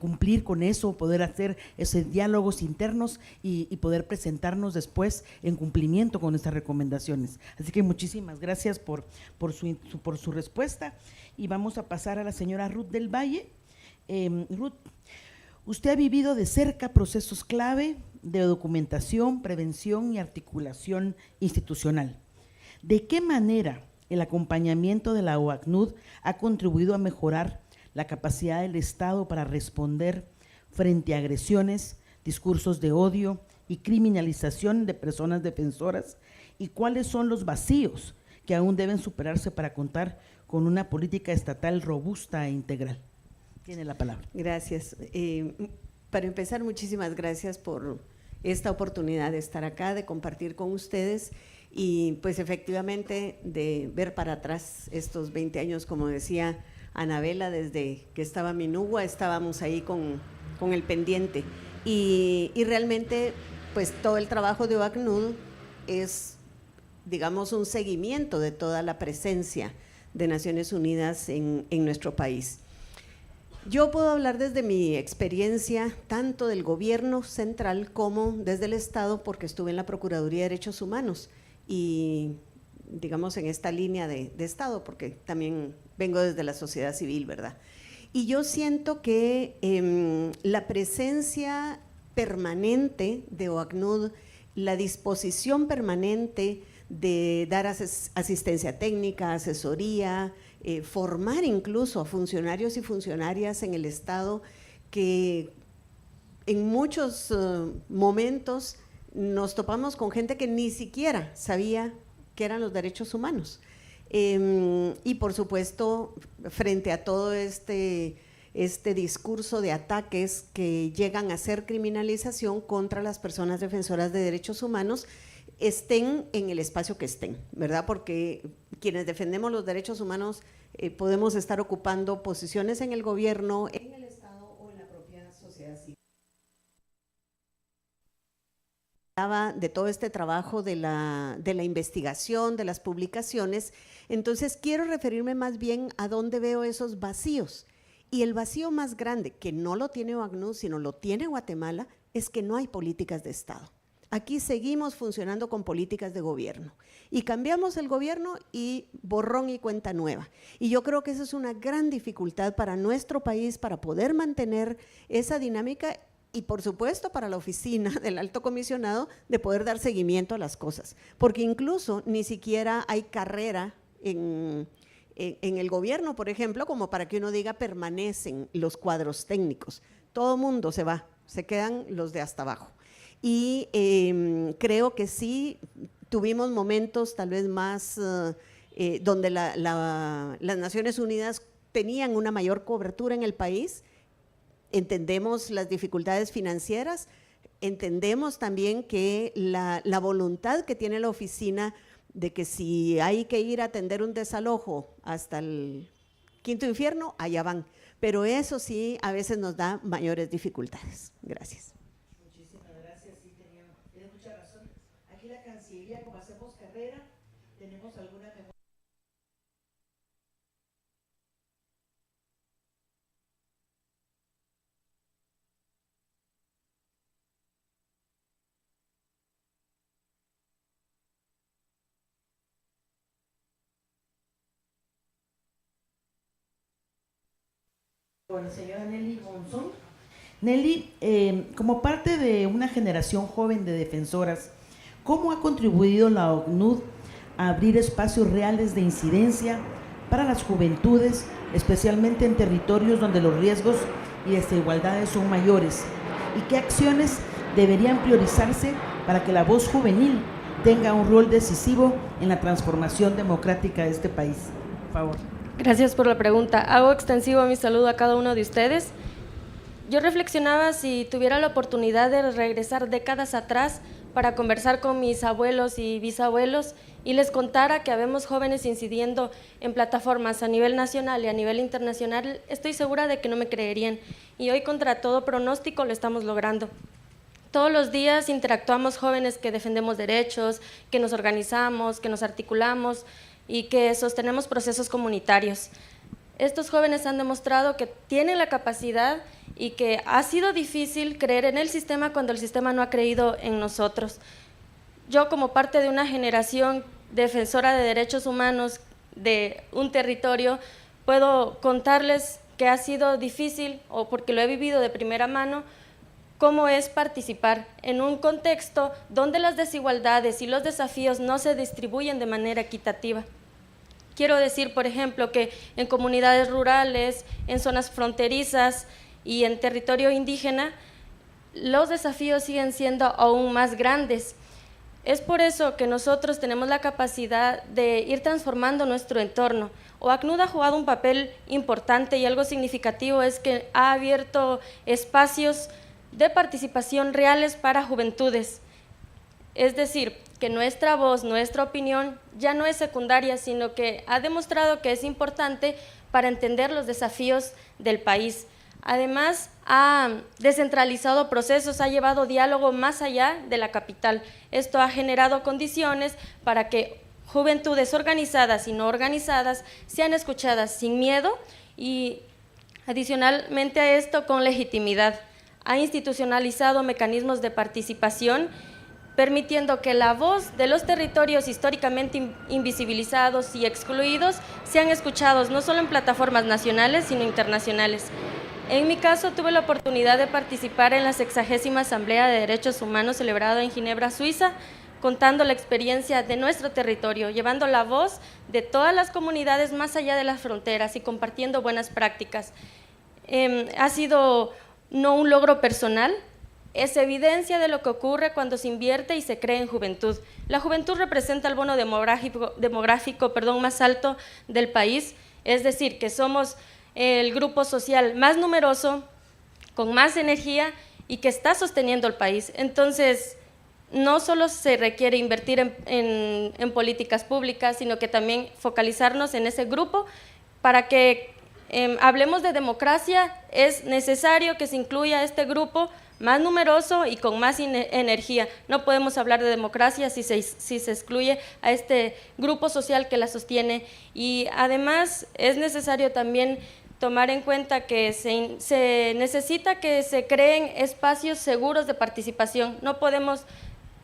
Speaker 15: cumplir con eso, poder hacer esos diálogos internos y poder presentarnos después en cumplimiento con nuestras recomendaciones. Así que muchísimas gracias por su respuesta, y vamos a pasar a la señora Ruth del Valle. Ruth, usted ha vivido de cerca procesos clave de documentación, prevención y articulación institucional. ¿De qué manera el acompañamiento de la OACNUD ha contribuido a mejorar la capacidad del Estado para responder frente a agresiones, discursos de odio y criminalización de personas defensoras? ¿Y cuáles son los vacíos que aún deben superarse para contar con una política estatal robusta e integral? Tiene la palabra.
Speaker 17: Gracias. Para empezar, muchísimas gracias por esta oportunidad de estar acá, de compartir con ustedes y pues efectivamente de ver para atrás estos 20 años, como decía Anabela, desde que estaba Minugua estábamos ahí con el pendiente y realmente pues todo el trabajo de OACNUD es, digamos, un seguimiento de toda la presencia de Naciones Unidas en nuestro país. Yo puedo hablar desde mi experiencia, tanto del gobierno central como desde el Estado, porque estuve en la Procuraduría de Derechos Humanos y, digamos, en esta línea de Estado, porque también vengo desde la sociedad civil, ¿verdad? Y yo siento que la presencia permanente de OACNUD, la disposición permanente de dar asistencia técnica, asesoría, formar incluso a funcionarios y funcionarias en el Estado que en muchos momentos nos topamos con gente que ni siquiera sabía qué eran los derechos humanos. Y por supuesto, frente a todo este discurso de ataques que llegan a ser criminalización contra las personas defensoras de derechos humanos, estén en el espacio que estén, ¿verdad? Porque quienes defendemos los derechos humanos podemos estar ocupando posiciones en el gobierno, en el Estado o en la propia sociedad civil. De todo este trabajo de la investigación, de las publicaciones, entonces quiero referirme más bien a dónde veo esos vacíos. Y el vacío más grande, que no lo tiene OACNUD, sino lo tiene Guatemala, es que no hay políticas de Estado. Aquí seguimos funcionando con políticas de gobierno y cambiamos el gobierno y borrón y cuenta nueva. Y yo creo que esa es una gran dificultad para nuestro país para poder mantener esa dinámica y por supuesto para la oficina del alto comisionado de poder dar seguimiento a las cosas, porque incluso ni siquiera hay carrera en el gobierno, por ejemplo, como para que uno diga permanecen los cuadros técnicos. Todo mundo se va, se quedan los de hasta abajo. Y creo que sí tuvimos momentos tal vez más donde las Naciones Unidas tenían una mayor cobertura en el país. Entendemos las dificultades financieras, entendemos también que la voluntad que tiene la oficina de que si hay que ir a atender un desalojo hasta el quinto infierno, allá van. Pero eso sí, a veces nos da mayores dificultades. Gracias.
Speaker 15: Muchísimas gracias, sí, tiene mucha razón. Aquí la Cancillería, como hacemos carrera, tenemos alguna memoria. Con la señora Nelly Monzón. Nelly, como parte de una generación joven de defensoras, ¿cómo ha contribuido la OACNUD a abrir espacios reales de incidencia para las juventudes, especialmente en territorios donde los riesgos y desigualdades son mayores? ¿Y qué acciones deberían priorizarse para que la voz juvenil tenga un rol decisivo en la transformación democrática de este país? Por favor.
Speaker 18: Gracias por la pregunta. Hago extensivo mi saludo a cada uno de ustedes. Yo reflexionaba si tuviera la oportunidad de regresar décadas atrás para conversar con mis abuelos y bisabuelos y les contara que habemos jóvenes incidiendo en plataformas a nivel nacional y a nivel internacional, estoy segura de que no me creerían. Y hoy, contra todo pronóstico, lo estamos logrando. Todos los días interactuamos jóvenes que defendemos derechos, que nos organizamos, que nos articulamos y que sostenemos procesos comunitarios. Estos jóvenes han demostrado que tienen la capacidad y que ha sido difícil creer en el sistema cuando el sistema no ha creído en nosotros. Yo, como parte de una generación defensora de derechos humanos de un territorio, puedo contarles que ha sido difícil, o porque lo he vivido de primera mano, cómo es participar en un contexto donde las desigualdades y los desafíos no se distribuyen de manera equitativa. Quiero decir, por ejemplo, que en comunidades rurales, en zonas fronterizas y en territorio indígena, los desafíos siguen siendo aún más grandes. Es por eso que nosotros tenemos la capacidad de ir transformando nuestro entorno. OACNUD ha jugado un papel importante y algo significativo es que ha abierto espacios de participación reales para juventudes. Es decir, que nuestra voz, nuestra opinión ya no es secundaria, sino que ha demostrado que es importante para entender los desafíos del país. Además, ha descentralizado procesos, ha llevado diálogo más allá de la capital. Esto ha generado condiciones para que juventudes organizadas y no organizadas sean escuchadas sin miedo y, adicionalmente a esto, con legitimidad. Ha institucionalizado mecanismos de participación, permitiendo que la voz de los territorios históricamente invisibilizados y excluidos sean escuchados, no solo en plataformas nacionales, sino internacionales. En mi caso, tuve la oportunidad de participar en la 60ª Asamblea de Derechos Humanos celebrada en Ginebra, Suiza, contando la experiencia de nuestro territorio, llevando la voz de todas las comunidades más allá de las fronteras y compartiendo buenas prácticas. Ha sido no un logro personal, es evidencia de lo que ocurre cuando se invierte y se cree en juventud. La juventud representa el bono demográfico más alto del país, es decir, que somos el grupo social más numeroso, con más energía y que está sosteniendo el país. Entonces, no solo se requiere invertir en políticas públicas, sino que también focalizarnos en ese grupo para que hablemos de democracia. Es necesario que se incluya este grupo más numeroso y con más energía. No podemos hablar de democracia si se excluye a este grupo social que la sostiene. Y además es necesario también tomar en cuenta que se necesita que se creen espacios seguros de participación. No podemos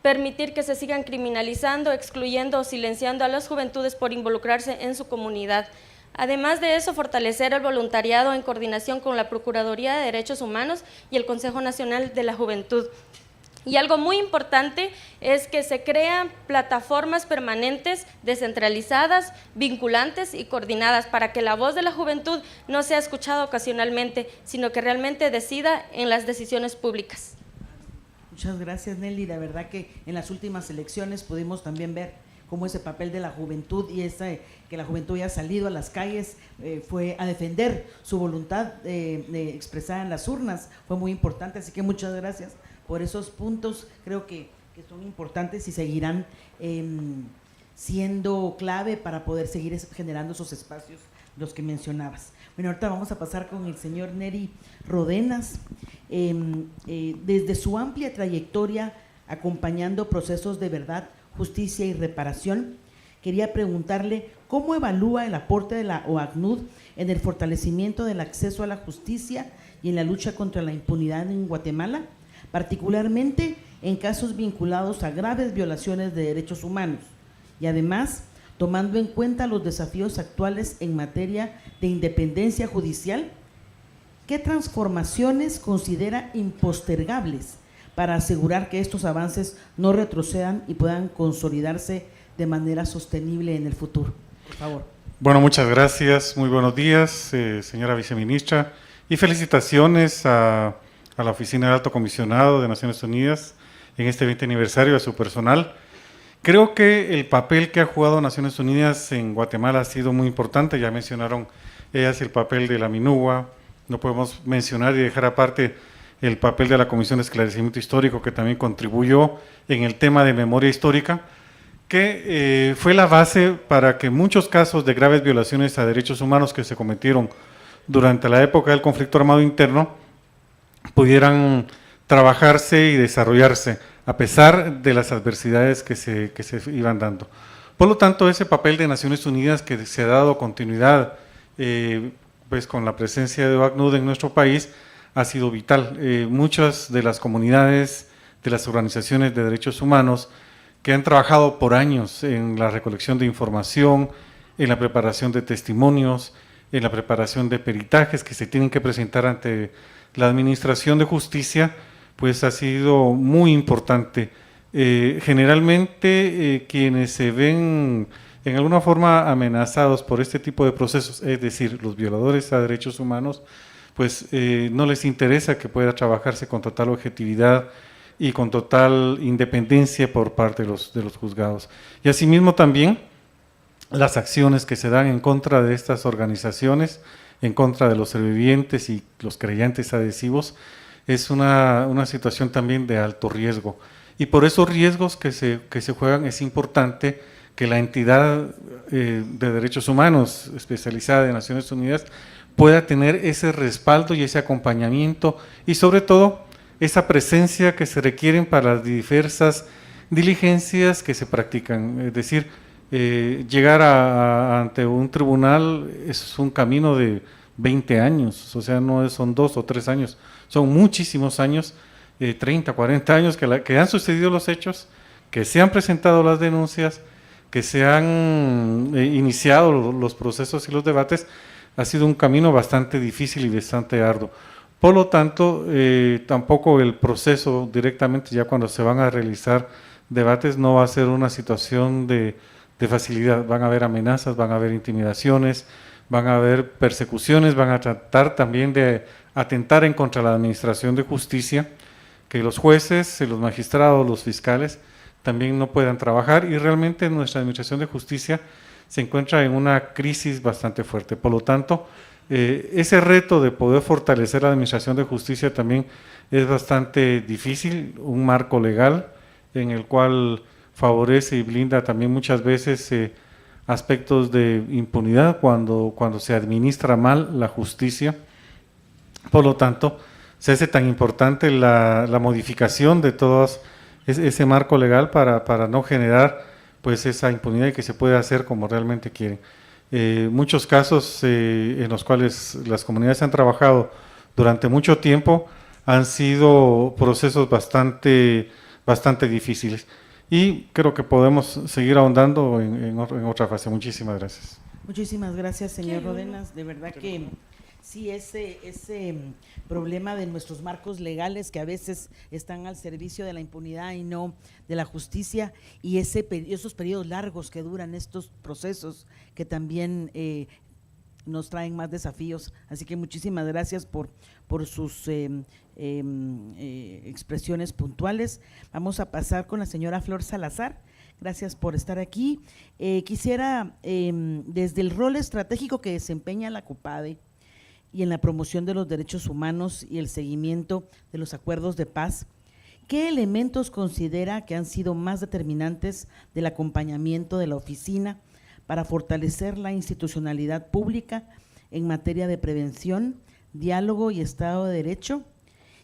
Speaker 18: permitir que se sigan criminalizando, excluyendo o silenciando a las juventudes por involucrarse en su comunidad. Además de eso, fortalecer el voluntariado en coordinación con la Procuraduría de Derechos Humanos y el Consejo Nacional de la Juventud. Y algo muy importante es que se crean plataformas permanentes, descentralizadas, vinculantes y coordinadas para que la voz de la juventud no sea escuchada ocasionalmente, sino que realmente decida en las decisiones públicas.
Speaker 15: Muchas gracias, Nelly. La verdad que en las últimas elecciones pudimos también ver cómo ese papel de la juventud y que la juventud haya salido a las calles fue a defender su voluntad expresada en las urnas, fue muy importante, así que muchas gracias por esos puntos, creo que son importantes y seguirán siendo clave para poder seguir generando esos espacios, los que mencionabas. Bueno, ahorita vamos a pasar con el señor Neri Rodenas. Desde su amplia trayectoria acompañando procesos de verdad, justicia y reparación, quería preguntarle cómo evalúa el aporte de la OACNUD en el fortalecimiento del acceso a la justicia y en la lucha contra la impunidad en Guatemala, particularmente en casos vinculados a graves violaciones de derechos humanos, y además tomando en cuenta los desafíos actuales en materia de independencia judicial. ¿Qué transformaciones considera impostergables para asegurar que estos avances no retrocedan y puedan consolidarse de manera sostenible en el futuro? Por favor.
Speaker 19: Bueno, muchas gracias, muy buenos días, señora viceministra, y felicitaciones a la Oficina del Alto Comisionado de Naciones Unidas en este 20 aniversario, a su personal. Creo que el papel que ha jugado Naciones Unidas en Guatemala ha sido muy importante, ya mencionaron ellas el papel de la MINUGUA, no podemos mencionar y dejar aparte el papel de la Comisión de Esclarecimiento Histórico, que también contribuyó en el tema de memoria histórica, que fue la base para que muchos casos de graves violaciones a derechos humanos que se cometieron durante la época del conflicto armado interno pudieran trabajarse y desarrollarse a pesar de las adversidades que se iban dando. Por lo tanto, ese papel de Naciones Unidas que se ha dado continuidad pues con la presencia de OACNUD en nuestro país ha sido vital. Muchas de las comunidades, de las organizaciones de derechos humanos que han trabajado por años en la recolección de información, en la preparación de testimonios, en la preparación de peritajes que se tienen que presentar ante la Administración de Justicia, pues ha sido muy importante. Generalmente quienes se ven en alguna forma amenazados por este tipo de procesos, es decir, los violadores a derechos humanos, pues no les interesa que pueda trabajarse con total objetividad y con total independencia por parte de los juzgados. Y asimismo también las acciones que se dan en contra de estas organizaciones, en contra de los sobrevivientes y los creyentes adhesivos, es una situación también de alto riesgo. Y por esos riesgos que se juegan es importante que la entidad de derechos humanos especializada de Naciones Unidas pueda tener ese respaldo y ese acompañamiento y sobre todo esa presencia que se requieren para las diversas diligencias que se practican. Es decir, llegar ante un tribunal es un camino de 20 años, o sea, no son 2 o 3 años, son muchísimos años, 30, 40 años que han sucedido los hechos, que se han presentado las denuncias, que se han iniciado los procesos y los debates. Ha sido un camino bastante difícil y bastante arduo. Por lo tanto, tampoco el proceso directamente, ya cuando se van a realizar debates, no va a ser una situación de facilidad. Van a haber amenazas, van a haber intimidaciones, van a haber persecuciones, van a tratar también de atentar en contra de la Administración de Justicia, que los jueces, los magistrados, los fiscales también no puedan trabajar, y realmente nuestra Administración de Justicia se encuentra en una crisis bastante fuerte. Por lo tanto, ese reto de poder fortalecer la Administración de Justicia también es bastante difícil, un marco legal en el cual favorece y blinda también muchas veces aspectos de impunidad cuando se administra mal la justicia. Por lo tanto, se hace tan importante la modificación de todo ese marco legal para no generar pues esa impunidad y que se pueda hacer como realmente quieren. Muchos casos en los cuales las comunidades han trabajado durante mucho tiempo han sido procesos bastante difíciles, y creo que podemos seguir ahondando en otra fase. Muchísimas gracias.
Speaker 15: Muchísimas gracias, señor Rodenas. De verdad que sí, ese problema de nuestros marcos legales que a veces están al servicio de la impunidad y no de la justicia, y esos periodos largos que duran estos procesos que también nos traen más desafíos. Así que muchísimas gracias por sus expresiones puntuales. Vamos a pasar con la señora Flor Salazar. Gracias por estar aquí. Quisiera, desde el rol estratégico que desempeña la COPADE y en la promoción de los derechos humanos y el seguimiento de los acuerdos de paz, ¿qué elementos considera que han sido más determinantes del acompañamiento de la oficina para fortalecer la institucionalidad pública en materia de prevención, diálogo y Estado de Derecho?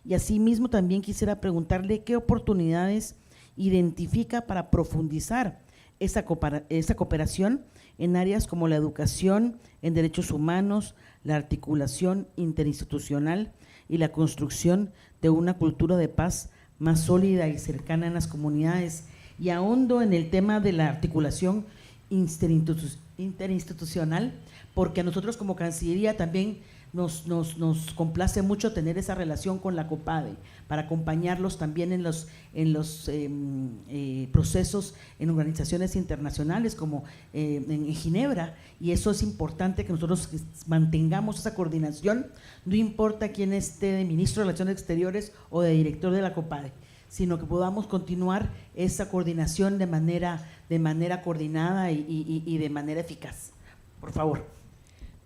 Speaker 15: Y asimismo también quisiera preguntarle qué oportunidades identifica para profundizar esa cooperación en áreas como la educación en derechos humanos, la articulación interinstitucional y la construcción de una cultura de paz más sólida y cercana en las comunidades. Y ahondo en el tema de la articulación interinstitucional, porque a nosotros como Cancillería también nos complace mucho tener esa relación con la COPADE para acompañarlos también en los procesos en organizaciones internacionales como en Ginebra, y eso es importante que nosotros mantengamos esa coordinación, no importa quién esté de ministro de Relaciones Exteriores o de director de la COPADE, sino que podamos continuar esa coordinación de manera coordinada y de manera eficaz. Por favor.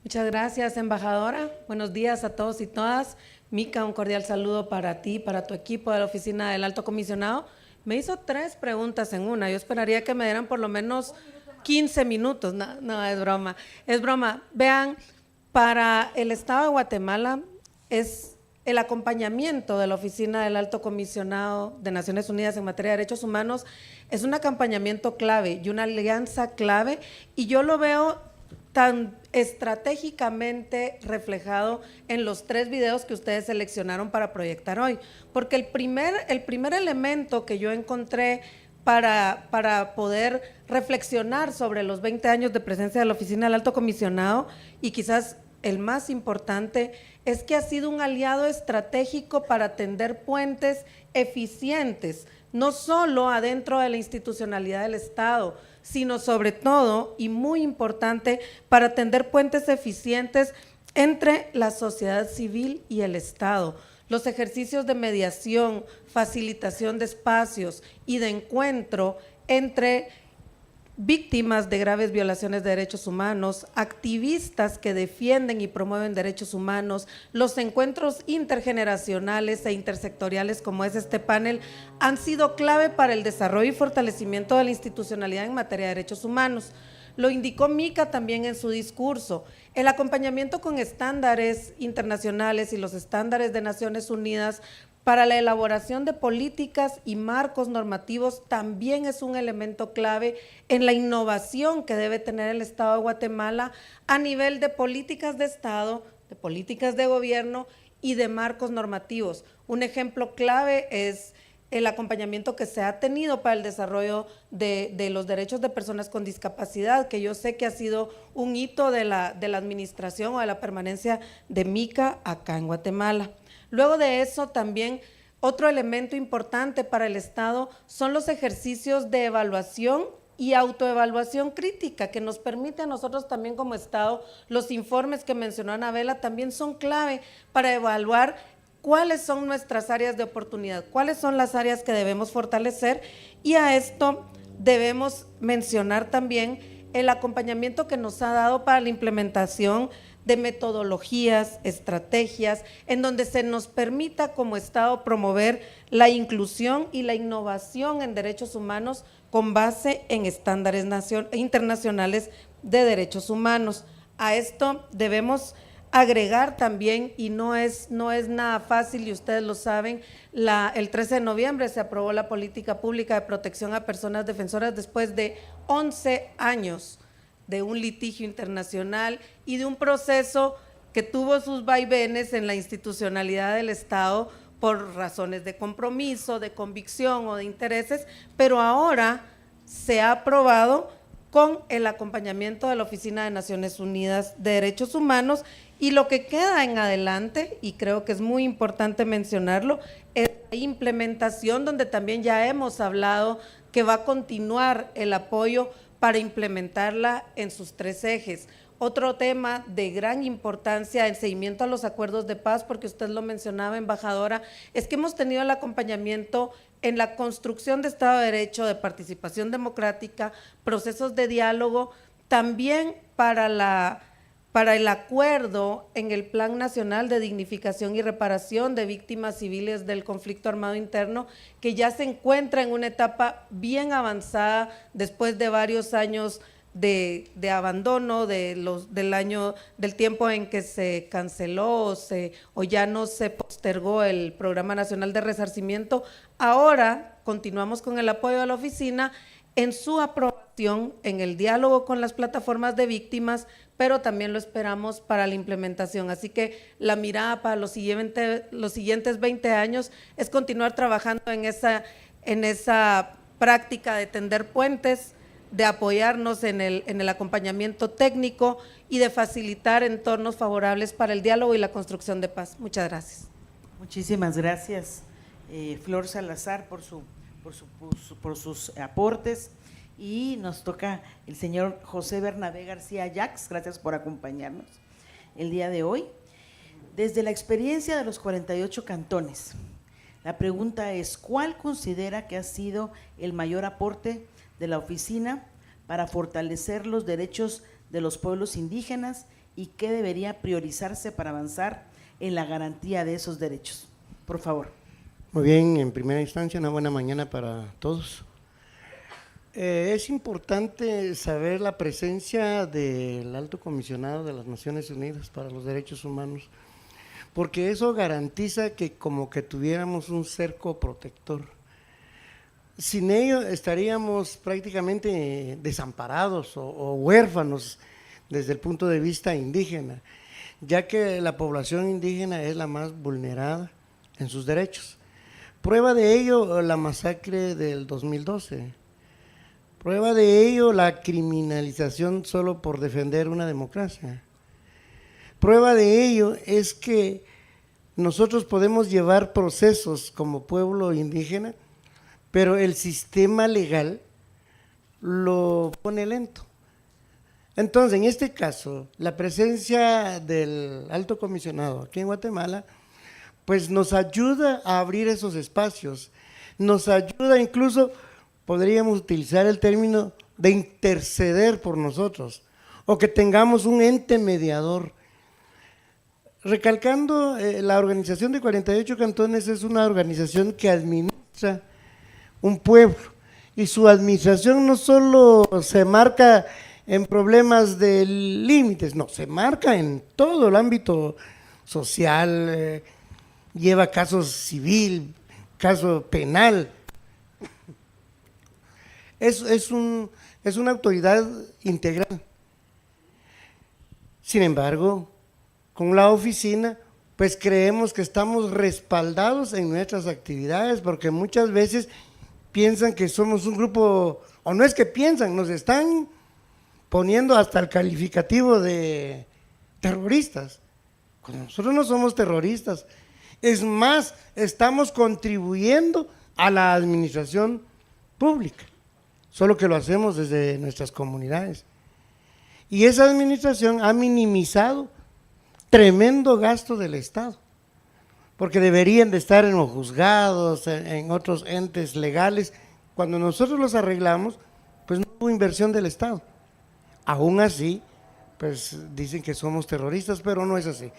Speaker 20: Muchas gracias, embajadora. Buenos días a todos y todas. Mica, un cordial saludo para ti, para tu equipo de la Oficina del Alto Comisionado. Me hizo 3 preguntas en una. Yo esperaría que me dieran por lo menos 15 minutos. No, es broma. Es broma. Vean, para el Estado de Guatemala es el acompañamiento de la Oficina del Alto Comisionado de Naciones Unidas en materia de derechos humanos es un acompañamiento clave y una alianza clave, y yo lo veo tan estratégicamente reflejado en los 3 videos que ustedes seleccionaron para proyectar hoy, porque el primer elemento que yo encontré para poder reflexionar sobre los 20 años de presencia de la Oficina del Alto Comisionado, y quizás el más importante, es que ha sido un aliado estratégico para tender puentes eficientes, no solo adentro de la institucionalidad del Estado, sino sobre todo, y muy importante, para tender puentes eficientes entre la sociedad civil y el Estado. Los ejercicios de mediación, facilitación de espacios y de encuentro entre víctimas de graves violaciones de derechos humanos, activistas que defienden y promueven derechos humanos, los encuentros intergeneracionales e intersectoriales como es este panel, han sido clave para el desarrollo y fortalecimiento de la institucionalidad en materia de derechos humanos. Lo indicó Mica también en su discurso. El acompañamiento con estándares internacionales y los estándares de Naciones Unidas para la elaboración de políticas y marcos normativos también es un elemento clave en la innovación que debe tener el Estado de Guatemala a nivel de políticas de Estado, de políticas de gobierno y de marcos normativos. Un ejemplo clave es el acompañamiento que se ha tenido para el desarrollo de los derechos de personas con discapacidad, que yo sé que ha sido un hito de la administración o de la permanencia de Mica acá en Guatemala. Luego de eso también otro elemento importante para el Estado son los ejercicios de evaluación y autoevaluación crítica que nos permite a nosotros también como Estado. Los informes que mencionó Anabela también son clave para evaluar cuáles son nuestras áreas de oportunidad, cuáles son las áreas que debemos fortalecer, y a esto debemos mencionar también el acompañamiento que nos ha dado para la implementación de metodologías, estrategias, en donde se nos permita como Estado promover la inclusión y la innovación en derechos humanos con base en estándares internacionales de derechos humanos. A esto debemos agregar también, y no es nada fácil y ustedes lo saben, el 13 de noviembre se aprobó la política pública de protección a personas defensoras después de 11 años de un litigio internacional y de un proceso que tuvo sus vaivenes en la institucionalidad del Estado por razones de compromiso, de convicción o de intereses, pero ahora se ha aprobado con el acompañamiento de la Oficina de Naciones Unidas de Derechos Humanos, y lo que queda en adelante, y creo que es muy importante mencionarlo, es la implementación, donde también ya hemos hablado que va a continuar el apoyo para implementarla en sus 3 ejes. Otro tema de gran importancia en seguimiento a los acuerdos de paz, porque usted lo mencionaba, embajadora, es que hemos tenido el acompañamiento en la construcción de Estado de Derecho, de participación democrática, procesos de diálogo, también para el acuerdo en el Plan Nacional de Dignificación y Reparación de Víctimas Civiles del Conflicto Armado Interno, que ya se encuentra en una etapa bien avanzada después de varios años de abandono, del tiempo en que se canceló o ya no se postergó el Programa Nacional de Resarcimiento. Ahora continuamos con el apoyo de la oficina en su aprobación, en el diálogo con las plataformas de víctimas, pero también lo esperamos para la implementación. Así que la mirada para los siguientes 20 años es continuar trabajando en esa práctica de tender puentes, de apoyarnos en el acompañamiento técnico y de facilitar entornos favorables para el diálogo y la construcción de paz. Muchas gracias.
Speaker 15: Muchísimas gracias, Flor Salazar, por sus aportes, y nos toca el señor José Bernabé García Yax. Gracias por acompañarnos el día de hoy. Desde la experiencia de los 48 cantones, la pregunta es: ¿cuál considera que ha sido el mayor aporte de la oficina para fortalecer los derechos de los pueblos indígenas y qué debería priorizarse para avanzar en la garantía de esos derechos? Por favor.
Speaker 10: Muy bien, en primera instancia, una buena mañana para todos. Es importante saber la presencia del Alto Comisionado de las Naciones Unidas para los Derechos Humanos, porque eso garantiza que como que tuviéramos un cerco protector. Sin ello estaríamos prácticamente desamparados o huérfanos desde el punto de vista indígena, ya que la población indígena es la más vulnerada en sus derechos. Prueba de ello la masacre del 2012, prueba de ello la criminalización solo por defender una democracia. Prueba de ello es que nosotros podemos llevar procesos como pueblo indígena, pero el sistema legal lo pone lento. Entonces, en este caso, la presencia del Alto Comisionado aquí en Guatemala, pues nos ayuda a abrir esos espacios, nos ayuda incluso, podríamos utilizar el término de interceder por nosotros, o que tengamos un ente mediador. Recalcando, la organización de 48 cantones es una organización que administra un pueblo, y su administración no solo se marca en problemas de límites, no, se marca en todo el ámbito social, lleva casos civil, caso penal. Es una autoridad integral. Sin embargo, con la oficina, pues creemos que estamos respaldados en nuestras actividades, porque muchas veces piensan que somos un grupo, o no es que piensan, nos están poniendo hasta el calificativo de terroristas, cuando nosotros no somos terroristas. Es más, estamos contribuyendo a la administración pública, solo que lo hacemos desde nuestras comunidades. Y esa administración ha minimizado tremendo gasto del Estado, porque deberían de estar en los juzgados, en otros entes legales. Cuando nosotros los arreglamos, pues no hubo inversión del Estado. Aún así, pues dicen que somos terroristas, pero no es así.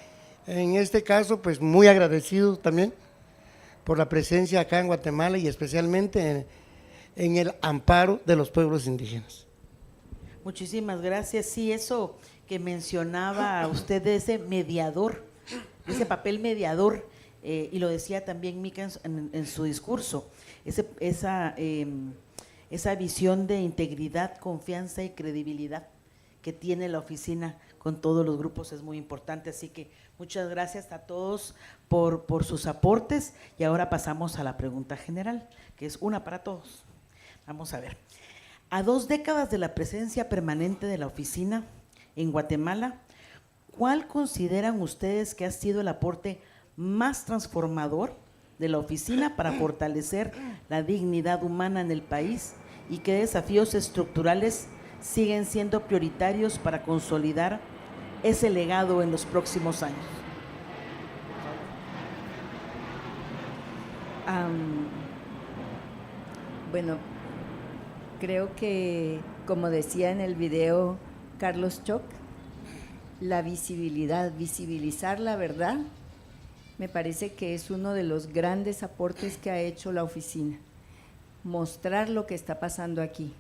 Speaker 10: En este caso, pues muy agradecido también por la presencia acá en Guatemala y especialmente en el amparo de los pueblos indígenas.
Speaker 15: Muchísimas gracias. Sí, eso que mencionaba usted de ese mediador, ese papel mediador, y lo decía también Mica en su discurso, esa visión de integridad, confianza y credibilidad que tiene la oficina con todos los grupos es muy importante. Así que muchas gracias a todos por sus aportes, y ahora pasamos a la pregunta general, que es una para todos. Vamos a ver. A 2 décadas de la presencia permanente de la oficina en Guatemala, ¿cuál consideran ustedes que ha sido el aporte más transformador de la oficina para fortalecer la dignidad humana en el país y qué desafíos estructurales siguen siendo prioritarios para consolidar ese legado en los próximos años?
Speaker 16: Bueno, creo que, como decía en el video Carlos Choc, la visibilidad, visibilizar la verdad, me parece que es uno de los grandes aportes que ha hecho la oficina. Mostrar lo que está pasando aquí.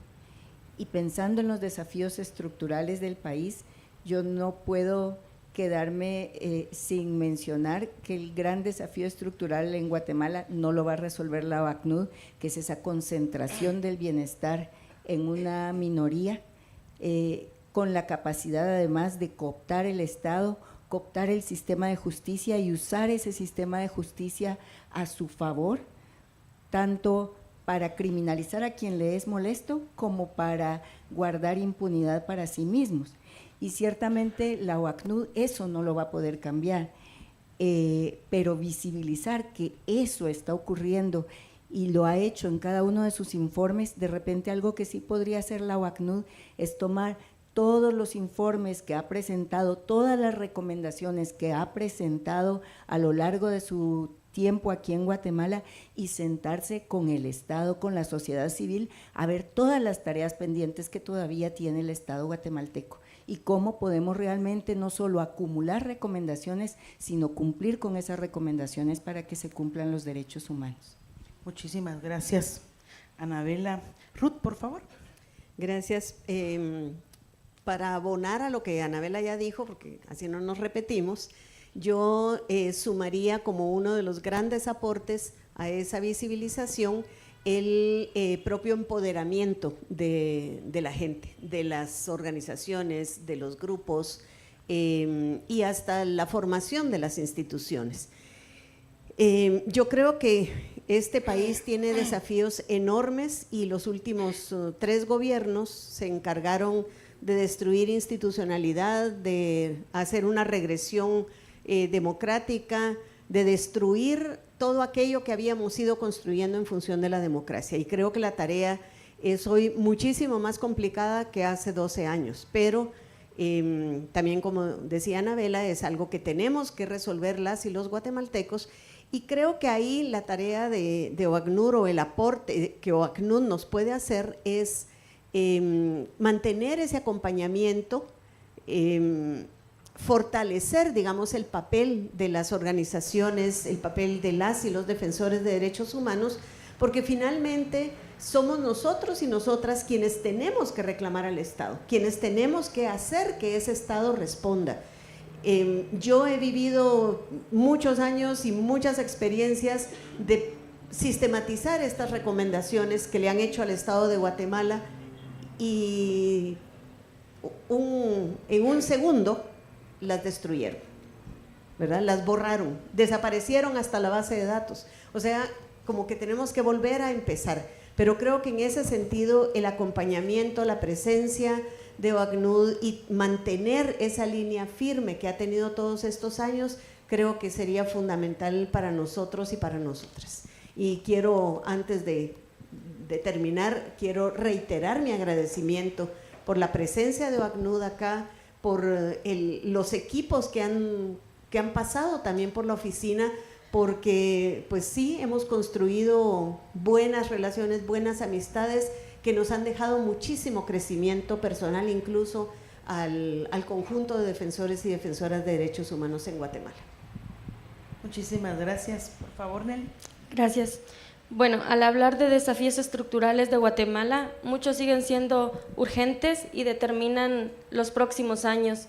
Speaker 16: Y pensando en los desafíos estructurales del país, yo no puedo quedarme sin mencionar que el gran desafío estructural en Guatemala no lo va a resolver la OACNUD, que es esa concentración del bienestar en una minoría, con la capacidad además de cooptar el Estado, cooptar el sistema de justicia y usar ese sistema de justicia a su favor, tanto para criminalizar a quien le es molesto como para guardar impunidad para sí mismos. Y ciertamente la OACNUD eso no lo va a poder cambiar, pero visibilizar que eso está ocurriendo y lo ha hecho en cada uno de sus informes. De repente algo que sí podría hacer la OACNUD es tomar todos los informes que ha presentado, todas las recomendaciones que ha presentado a lo largo de su tiempo aquí en Guatemala y sentarse con el Estado, con la sociedad civil, a ver todas las tareas pendientes que todavía tiene el Estado guatemalteco y cómo podemos realmente no solo acumular recomendaciones, sino cumplir con esas recomendaciones para que se cumplan los derechos humanos.
Speaker 15: Muchísimas gracias. Anabela. Ruth, por favor.
Speaker 17: Gracias. Para abonar a lo que Anabela ya dijo, porque así no nos repetimos, yo sumaría como uno de los grandes aportes a esa visibilización el propio empoderamiento de la gente, de las organizaciones, de los grupos y hasta la formación de las instituciones. Yo creo que este país tiene desafíos enormes y los últimos 3 gobiernos se encargaron de destruir institucionalidad, de hacer una regresión democrática, de destruir todo aquello que habíamos ido construyendo en función de la democracia. Y creo que la tarea es hoy muchísimo más complicada que hace 12 años, pero también, como decía Anabela, es algo que tenemos que resolver las y los guatemaltecos, y creo que ahí la tarea de OACNUD o el aporte que OACNUD nos puede hacer es mantener ese acompañamiento, fortalecer, digamos, el papel de las organizaciones, el papel de las y los defensores de derechos humanos, porque finalmente somos nosotros y nosotras quienes tenemos que reclamar al Estado, quienes tenemos que hacer que ese Estado responda. Yo he vivido muchos años y muchas experiencias de sistematizar estas recomendaciones que le han hecho al Estado de Guatemala y en un segundo las destruyeron, ¿verdad? Las borraron, desaparecieron hasta la base de datos. O sea, como que tenemos que volver a empezar. Pero creo que en ese sentido el acompañamiento, la presencia de OACNUD y mantener esa línea firme que ha tenido todos estos años, creo que sería fundamental para nosotros y para nosotras. Y quiero, antes de terminar, quiero reiterar mi agradecimiento por la presencia de OACNUD acá, por los equipos que han pasado también por la oficina, porque pues sí, hemos construido buenas relaciones, buenas amistades que nos han dejado muchísimo crecimiento personal, incluso al conjunto de defensores y defensoras de derechos humanos en Guatemala.
Speaker 15: Muchísimas gracias. Por favor, Nelly.
Speaker 18: Gracias. Bueno, al hablar de desafíos estructurales de Guatemala, muchos siguen siendo urgentes y determinan los próximos años.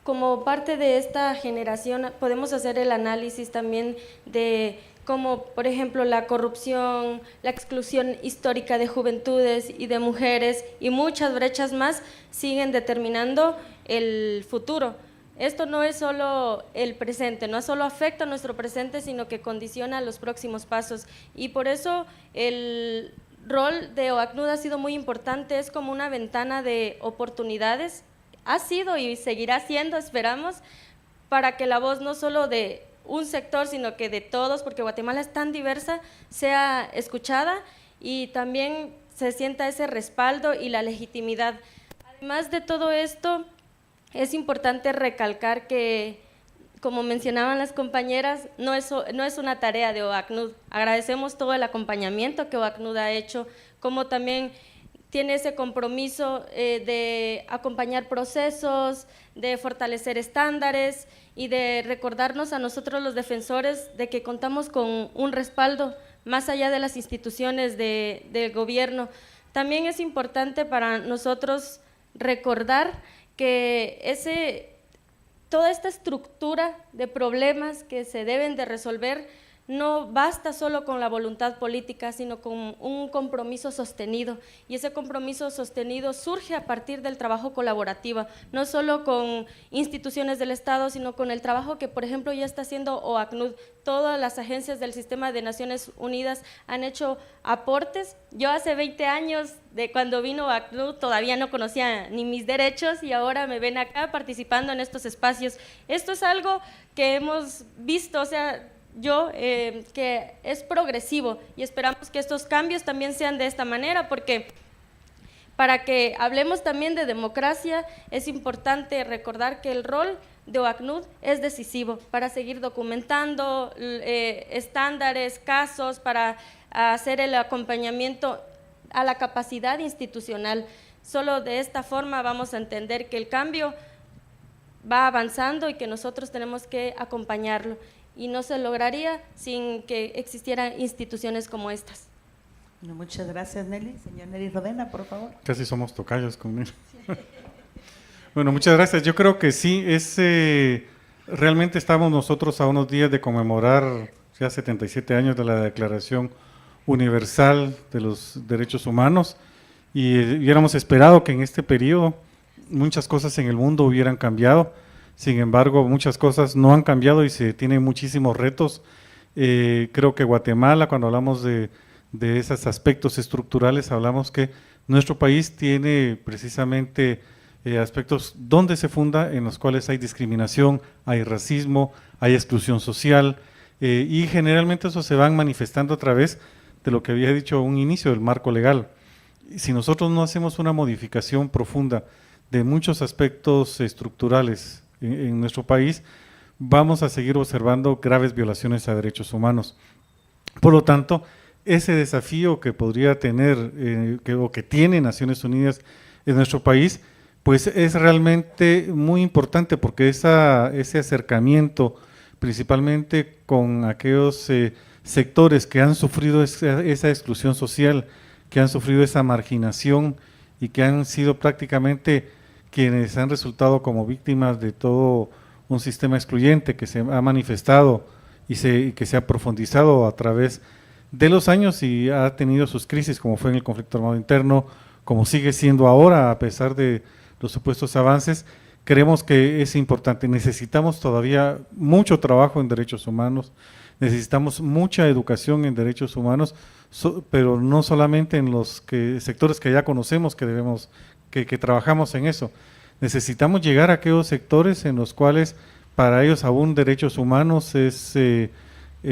Speaker 18: Como parte de esta generación podemos hacer el análisis también de cómo, por ejemplo, la corrupción, la exclusión histórica de juventudes y de mujeres y muchas brechas más siguen determinando el futuro. Esto no es solo el presente, no solo afecta a nuestro presente, sino que condiciona los próximos pasos. Y por eso rol de OACNUD ha sido muy importante, es como una ventana de oportunidades, ha sido y seguirá siendo, esperamos, para que la voz no solo de un sector, sino que de todos, porque Guatemala es tan diversa, sea escuchada y también se sienta ese respaldo y la legitimidad. Además de todo esto, es importante recalcar que, como mencionaban las compañeras, no es una tarea de OACNUD. Agradecemos todo el acompañamiento que OACNUD ha hecho, como también tiene ese compromiso de acompañar procesos, de fortalecer estándares y de recordarnos a nosotros los defensores de que contamos con un respaldo más allá de las instituciones del gobierno. También es importante para nosotros recordar que toda esta estructura de problemas que se deben de resolver no basta solo con la voluntad política, sino con un compromiso sostenido, y ese compromiso sostenido surge a partir del trabajo colaborativo, no solo con instituciones del Estado, sino con el trabajo que, por ejemplo, ya está haciendo OACNUD. Todas las agencias del sistema de Naciones Unidas han hecho aportes. Yo hace 20 años, de cuando vino OACNUD, todavía no conocía ni mis derechos, y ahora me ven acá participando en estos espacios. Esto es algo que hemos visto, que es progresivo, y esperamos que estos cambios también sean de esta manera, porque para que hablemos también de democracia es importante recordar que el rol de OACNUD es decisivo para seguir documentando estándares, casos, para hacer el acompañamiento a la capacidad institucional. Solo de esta forma vamos a entender que el cambio va avanzando y que nosotros tenemos que acompañarlo, y no se lograría sin que existieran instituciones como estas.
Speaker 15: Bueno, muchas gracias, Nelly. Señor Nelly Rodena, por favor.
Speaker 19: Casi somos tocayos con Nelly. Bueno, muchas gracias. Yo creo que sí, realmente estamos nosotros a unos días de conmemorar ya 77 años de la Declaración Universal de los Derechos Humanos, y hubiéramos esperado que en este periodo muchas cosas en el mundo hubieran cambiado. Sin embargo, muchas cosas no han cambiado y se tienen muchísimos retos. Creo que Guatemala, cuando hablamos de esos aspectos estructurales, hablamos que nuestro país tiene precisamente aspectos donde se funda, en los cuales hay discriminación, hay racismo, hay exclusión social, y generalmente eso se van manifestando a través de lo que había dicho un inicio del marco legal. Si nosotros no hacemos una modificación profunda de muchos aspectos estructurales en nuestro país, vamos a seguir observando graves violaciones a derechos humanos. Por lo tanto, ese desafío que podría tener o que tiene Naciones Unidas en nuestro país, pues es realmente muy importante, porque ese acercamiento, principalmente con aquellos sectores que han sufrido esa exclusión social, que han sufrido esa marginación y que han sido prácticamente quienes han resultado como víctimas de todo un sistema excluyente que se ha manifestado y que se ha profundizado a través de los años y ha tenido sus crisis, como fue en el conflicto armado interno, como sigue siendo ahora a pesar de los supuestos avances. Creemos que es importante. Necesitamos todavía mucho trabajo en derechos humanos, necesitamos mucha educación en derechos humanos, pero no solamente en los sectores que ya conocemos que trabajamos en eso. Necesitamos llegar a aquellos sectores en los cuales para ellos aún derechos humanos es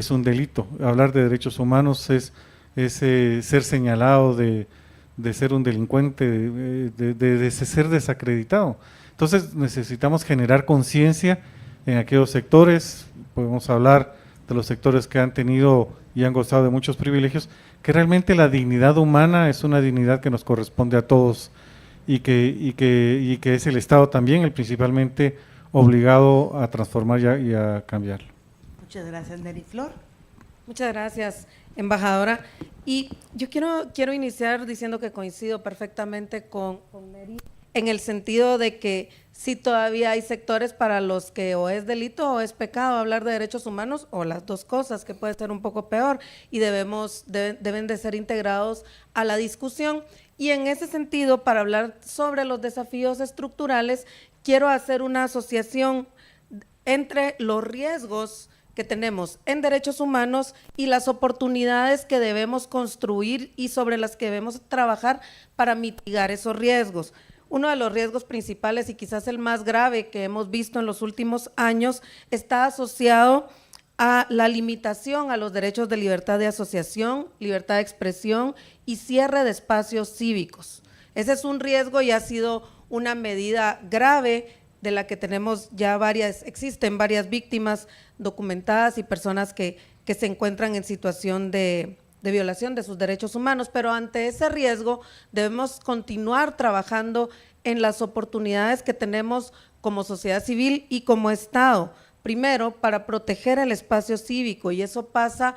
Speaker 19: un delito. Hablar de derechos humanos es ser señalado de ser un delincuente, de ser desacreditado. Entonces necesitamos generar conciencia en aquellos sectores. Podemos hablar de los sectores que han tenido y han gozado de muchos privilegios, que realmente la dignidad humana es una dignidad que nos corresponde a todos, y que es el Estado también el principalmente obligado a transformar y a cambiarlo.
Speaker 15: Muchas gracias, Nelly. Flor.
Speaker 20: Muchas gracias, embajadora. Y yo quiero iniciar diciendo que coincido perfectamente con Nelly, en el sentido de que sí todavía hay sectores para los que o es delito o es pecado hablar de derechos humanos, o las dos cosas, que puede ser un poco peor, y deben de ser integrados a la discusión. Y en ese sentido, para hablar sobre los desafíos estructurales, quiero hacer una asociación entre los riesgos que tenemos en derechos humanos y las oportunidades que debemos construir y sobre las que debemos trabajar para mitigar esos riesgos. Uno de los riesgos principales y quizás el más grave que hemos visto en los últimos años está asociado a la limitación a los derechos de libertad de asociación, libertad de expresión y cierre de espacios cívicos. Ese es un riesgo y ha sido una medida grave de la que tenemos ya existen varias víctimas documentadas y personas que se encuentran en situación de violación de sus derechos humanos, pero ante ese riesgo debemos continuar trabajando en las oportunidades que tenemos como sociedad civil y como Estado, primero para proteger el espacio cívico, y eso pasa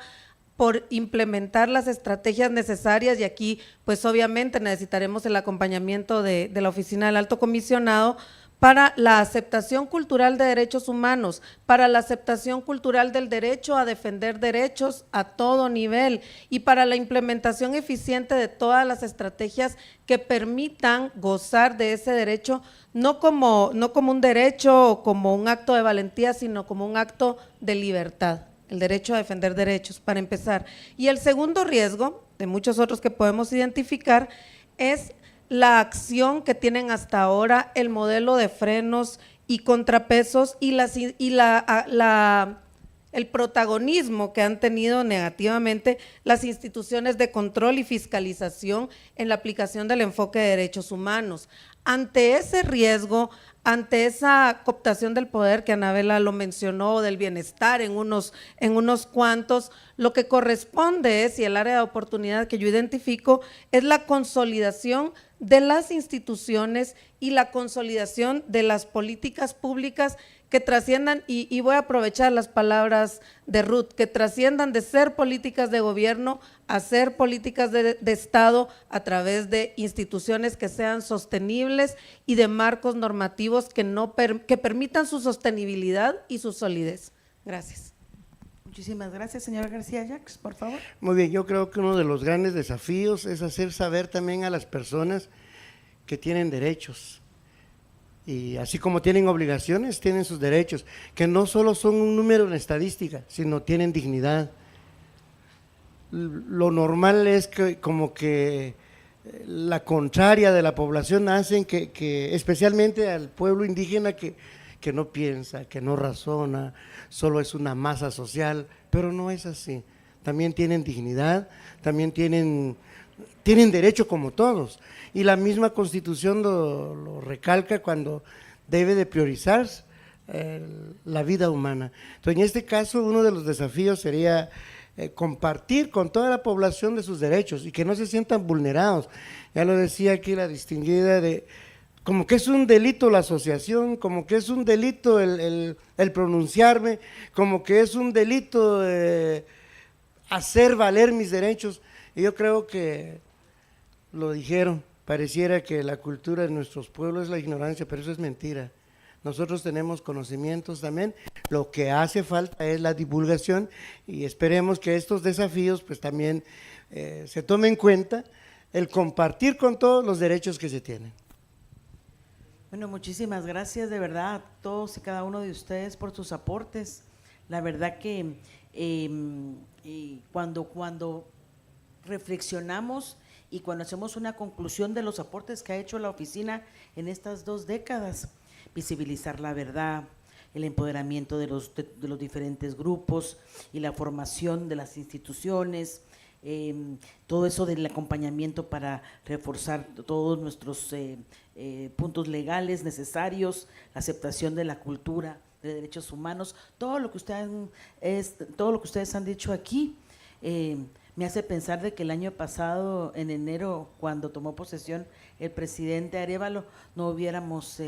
Speaker 20: por implementar las estrategias necesarias, y aquí pues obviamente necesitaremos el acompañamiento de la Oficina del Alto Comisionado para la aceptación cultural de derechos humanos, para la aceptación cultural del derecho a defender derechos a todo nivel y para la implementación eficiente de todas las estrategias que permitan gozar de ese derecho, no como un derecho o como un acto de valentía, sino como un acto de libertad, el derecho a defender derechos, para empezar. Y el segundo riesgo, de muchos otros que podemos identificar, es la acción que tienen hasta ahora el modelo de frenos y contrapesos y el protagonismo que han tenido negativamente las instituciones de control y fiscalización en la aplicación del enfoque de derechos humanos. Ante ese riesgo, ante esa cooptación del poder que Anabela lo mencionó, del bienestar en unos cuantos, lo que corresponde es, y el área de oportunidad que yo identifico, es la consolidación de las instituciones y la consolidación de las políticas públicas que trasciendan, y voy a aprovechar las palabras de Ruth, que trasciendan de ser políticas de gobierno a ser políticas de Estado a través de instituciones que sean sostenibles y de marcos normativos que permitan su sostenibilidad y su solidez. Gracias.
Speaker 15: Muchísimas gracias, señora García Jacques, por favor.
Speaker 10: Muy bien, yo creo que uno de los grandes desafíos es hacer saber también a las personas que tienen derechos. Y así como tienen obligaciones, tienen sus derechos, que no solo son un número en estadística, sino tienen dignidad. Lo normal es que como que la contraria de la población hacen que especialmente al pueblo indígena que no piensa, que no razona, solo es una masa social, pero no es así. También tienen dignidad, también tienen derecho como todos, y la misma Constitución lo recalca cuando debe de priorizar la vida humana. Entonces, en este caso, uno de los desafíos sería compartir con toda la población de sus derechos y que no se sientan vulnerados. Ya lo decía aquí la distinguida, como que es un delito la asociación, como que es un delito el pronunciarme, como que es un delito hacer valer mis derechos. Y yo creo que lo dijeron, pareciera que la cultura de nuestros pueblos es la ignorancia, pero eso es mentira. Nosotros tenemos conocimientos también, lo que hace falta es la divulgación, y esperemos que estos desafíos pues también se tomen en cuenta, el compartir con todos los derechos que se tienen.
Speaker 15: Bueno, muchísimas gracias de verdad a todos y cada uno de ustedes por sus aportes. La verdad que cuando reflexionamos y cuando hacemos una conclusión de los aportes que ha hecho la oficina en estas 2 décadas, visibilizar la verdad, el empoderamiento de los diferentes grupos y la formación de las instituciones, todo eso del acompañamiento para reforzar todos nuestros puntos legales necesarios, la aceptación de la cultura de derechos humanos, todo lo que ustedes han dicho aquí, me hace pensar de que el año pasado, en enero, cuando tomó posesión el presidente Arévalo, no hubiéramos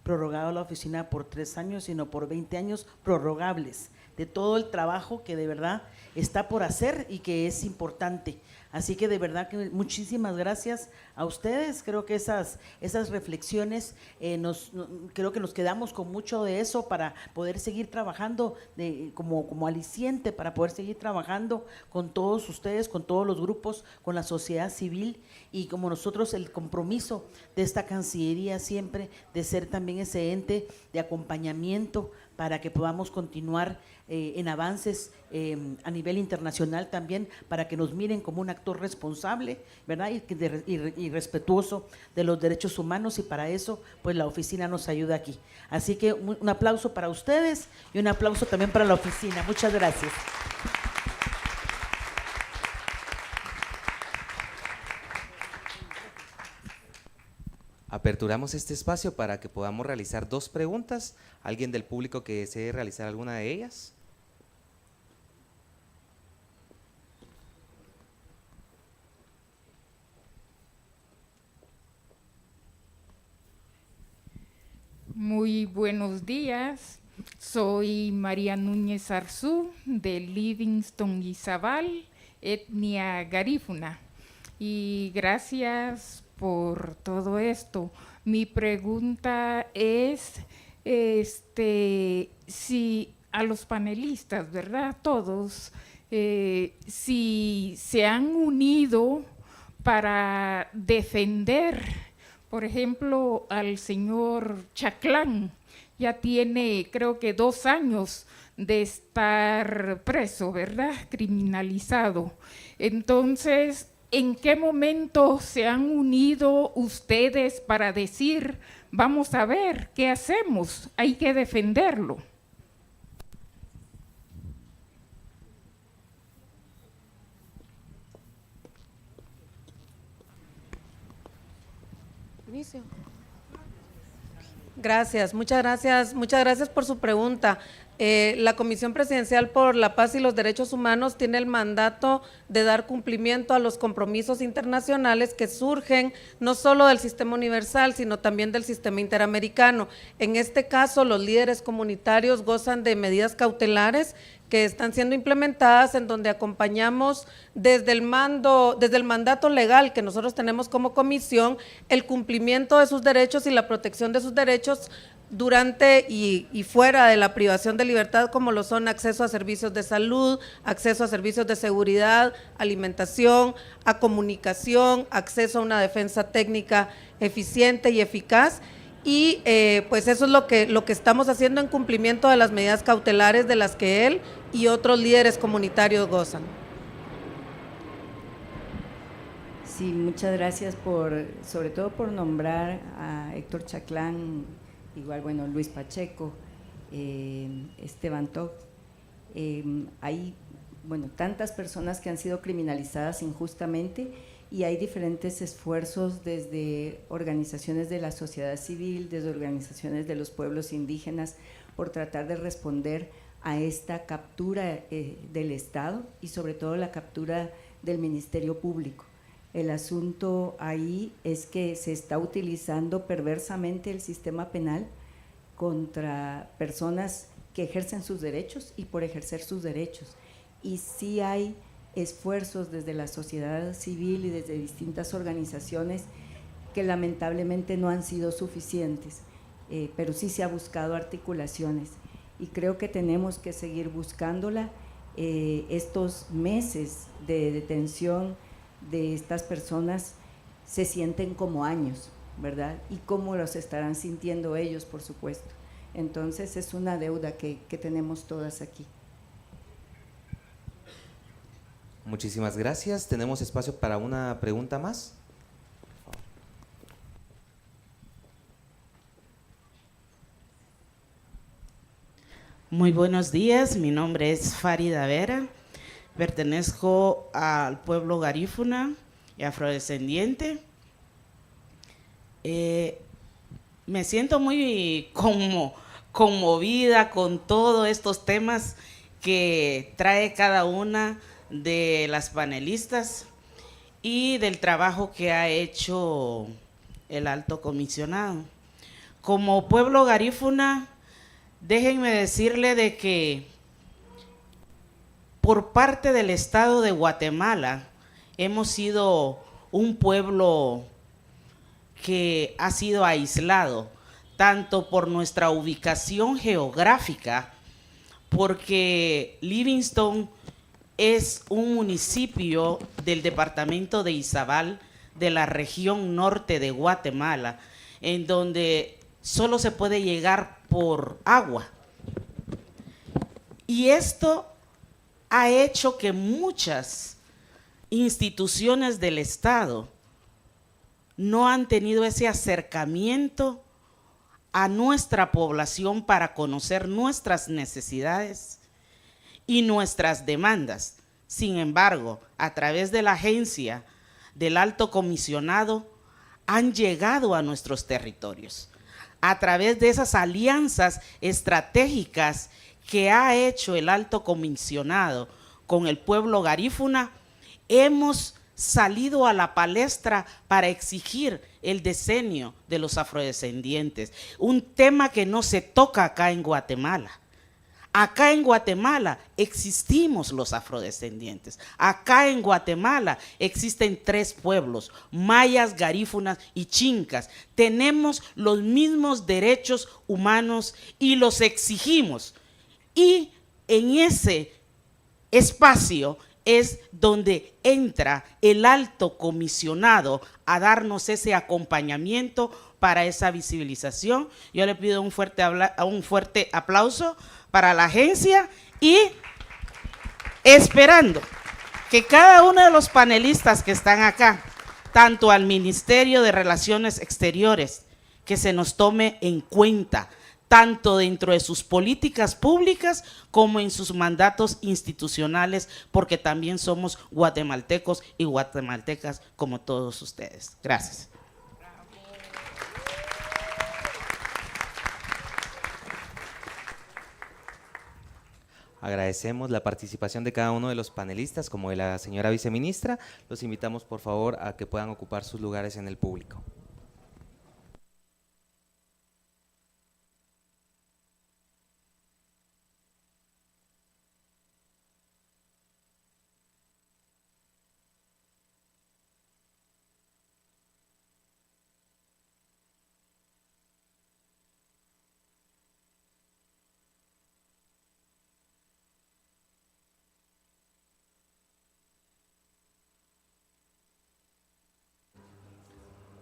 Speaker 15: prorrogado la oficina por 3 años, sino por 20 años prorrogables, de todo el trabajo que de verdad está por hacer y que es importante. Así que de verdad que muchísimas gracias a ustedes. Creo que esas reflexiones creo que nos quedamos con mucho de eso para poder seguir trabajando como aliciente, para poder seguir trabajando con todos ustedes, con todos los grupos, con la sociedad civil, y como nosotros el compromiso de esta Cancillería siempre de ser también ese ente de acompañamiento para que podamos continuar en avances a nivel internacional también, para que nos miren como un actor responsable, ¿verdad? Y respetuoso de los derechos humanos, y para eso pues la oficina nos ayuda aquí. Así que un aplauso para ustedes y un aplauso también para la oficina. Muchas gracias.
Speaker 1: Aperturamos este espacio para que podamos realizar 2 preguntas. ¿Alguien del público que desee realizar alguna de ellas?
Speaker 21: Muy buenos días. Soy María Núñez Arzú de Livingston Izabal, etnia garífuna. Y gracias por todo esto. Mi pregunta es, si a los panelistas, ¿verdad? Todos, si se han unido para defender, por ejemplo, al señor Chaclán, ya tiene creo que 2 años de estar preso, ¿verdad? Criminalizado. Entonces, ¿en qué momento se han unido ustedes para decir, vamos a ver qué hacemos, hay que defenderlo?
Speaker 20: Gracias, muchas gracias por su pregunta. La Comisión Presidencial por la Paz y los Derechos Humanos tiene el mandato de dar cumplimiento a los compromisos internacionales que surgen no solo del sistema universal, sino también del sistema interamericano. En este caso, los líderes comunitarios gozan de medidas cautelares que están siendo implementadas, en donde acompañamos desde el mandato legal que nosotros tenemos como comisión, el cumplimiento de sus derechos y la protección de sus derechos durante y fuera de la privación de libertad, como lo son acceso a servicios de salud, acceso a servicios de seguridad, alimentación, a comunicación, acceso a una defensa técnica eficiente y eficaz. Y pues eso es lo que estamos haciendo en cumplimiento de las medidas cautelares de las que él y otros líderes comunitarios gozan.
Speaker 16: Sí, muchas gracias sobre todo por nombrar a Héctor Chaclán, igual, bueno, Luis Pacheco, Esteban Toc. Hay, bueno, tantas personas que han sido criminalizadas injustamente, y hay diferentes esfuerzos desde organizaciones de la sociedad civil, desde organizaciones de los pueblos indígenas, por tratar de responder a esta captura del Estado y sobre todo la captura del Ministerio Público. El asunto ahí es que se está utilizando perversamente el sistema penal contra personas que ejercen sus derechos y por ejercer sus derechos. Y sí hay esfuerzos desde la sociedad civil y desde distintas organizaciones que lamentablemente no han sido suficientes, pero sí se ha buscado articulaciones y creo que tenemos que seguir buscándola. Estos meses de detención de estas personas se sienten como años, ¿verdad? Y cómo los estarán sintiendo ellos, por supuesto. Entonces es una deuda que tenemos todas aquí.
Speaker 1: Muchísimas gracias. ¿Tenemos espacio para una pregunta más?
Speaker 22: Muy buenos días, mi nombre es Farida Vera, pertenezco al pueblo garífuna y afrodescendiente. Me siento muy conmovida con todos estos temas que trae cada una de las panelistas y del trabajo que ha hecho el alto comisionado. Como pueblo garífuna, déjenme decirle de que por parte del Estado de Guatemala hemos sido un pueblo que ha sido aislado, tanto por nuestra ubicación geográfica, porque Livingston es un municipio del departamento de Izabal, de la región norte de Guatemala, en donde solo se puede llegar por agua, Y esto ha hecho que muchas instituciones del Estado no han tenido ese acercamiento a nuestra población para conocer nuestras necesidades y nuestras demandas. Sin embargo, a través de la agencia del Alto Comisionado han llegado a nuestros territorios. A través de esas alianzas estratégicas que ha hecho el Alto Comisionado con el pueblo garífuna, hemos salido a la palestra para exigir el decenio de los afrodescendientes, un tema que no se toca acá en Guatemala. Acá en Guatemala existimos los afrodescendientes. Acá en Guatemala existen 3 pueblos, mayas, garífunas y chincas. Tenemos los mismos derechos humanos y los exigimos. Y en ese espacio es donde entra el Alto Comisionado a darnos ese acompañamiento para esa visibilización. Yo le pido un fuerte aplauso para la agencia y esperando que cada uno de los panelistas que están acá, tanto al Ministerio de Relaciones Exteriores, que se nos tome en cuenta, tanto dentro de sus políticas públicas como en sus mandatos institucionales, porque también somos guatemaltecos y guatemaltecas como todos ustedes. Gracias.
Speaker 1: Agradecemos la participación de cada uno de los panelistas, como de la señora viceministra. Los invitamos, por favor, a que puedan ocupar sus lugares en el público.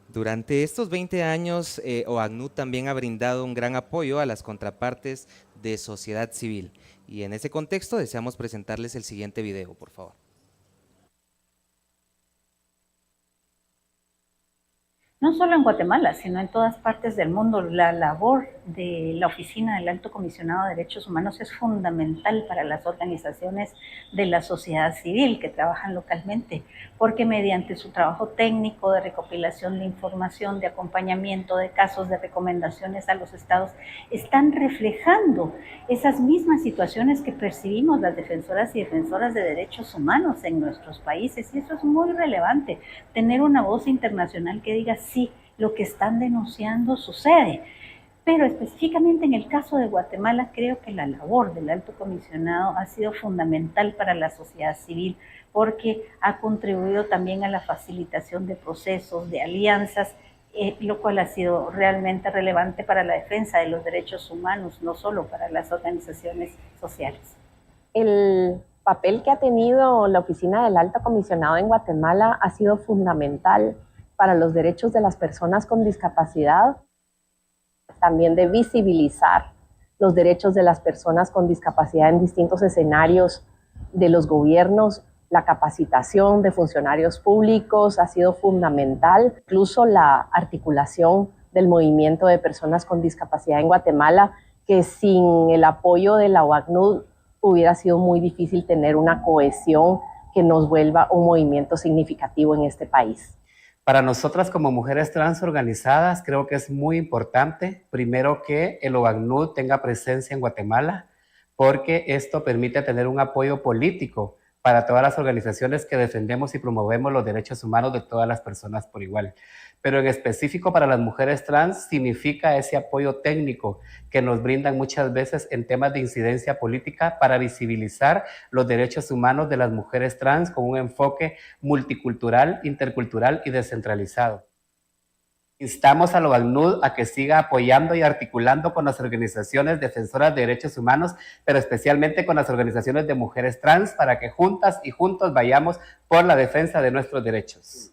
Speaker 1: Durante estos 20 años, OACNUD también ha brindado un gran apoyo a las contrapartes de sociedad civil. Y en ese contexto deseamos presentarles el siguiente video, por favor.
Speaker 5: No solo en Guatemala, sino en todas partes del mundo, la labor de la Oficina del Alto Comisionado de Derechos Humanos es fundamental para las organizaciones de la sociedad civil que trabajan localmente, porque mediante su trabajo técnico de recopilación de información, de acompañamiento de casos, de recomendaciones a los estados, están reflejando esas mismas situaciones que percibimos las defensoras y defensoras de derechos humanos en nuestros países, y eso es muy relevante, tener una voz internacional que diga sí, lo que están denunciando sucede. Pero específicamente en el caso de Guatemala, creo que la labor del Alto Comisionado ha sido fundamental para la sociedad civil, porque ha contribuido también a la facilitación de procesos, de alianzas, lo cual ha sido realmente relevante para la defensa de los derechos humanos, no solo para las organizaciones sociales.
Speaker 2: El papel que ha tenido la Oficina del Alto Comisionado en Guatemala ha sido fundamental para los derechos de las personas con discapacidad, también de visibilizar los derechos de las personas con discapacidad en distintos escenarios de los gobiernos. La capacitación de funcionarios públicos ha sido fundamental, incluso la articulación del movimiento de personas con discapacidad en Guatemala, que sin el apoyo de la OACNUD hubiera sido muy difícil tener una cohesión que nos vuelva un movimiento significativo en este país.
Speaker 3: Para nosotras como mujeres trans organizadas, creo que es muy importante, primero, que el OACNUD tenga presencia en Guatemala, porque esto permite tener un apoyo político para todas las organizaciones que defendemos y promovemos los derechos humanos de todas las personas por igual. Pero en específico para las mujeres trans significa ese apoyo técnico que nos brindan muchas veces en temas de incidencia política para visibilizar los derechos humanos de las mujeres trans con un enfoque multicultural, intercultural y descentralizado. Instamos a la OACNUD a que siga apoyando y articulando con las organizaciones defensoras de derechos humanos, pero especialmente con las organizaciones de mujeres trans, para que juntas y juntos vayamos por la defensa de nuestros derechos.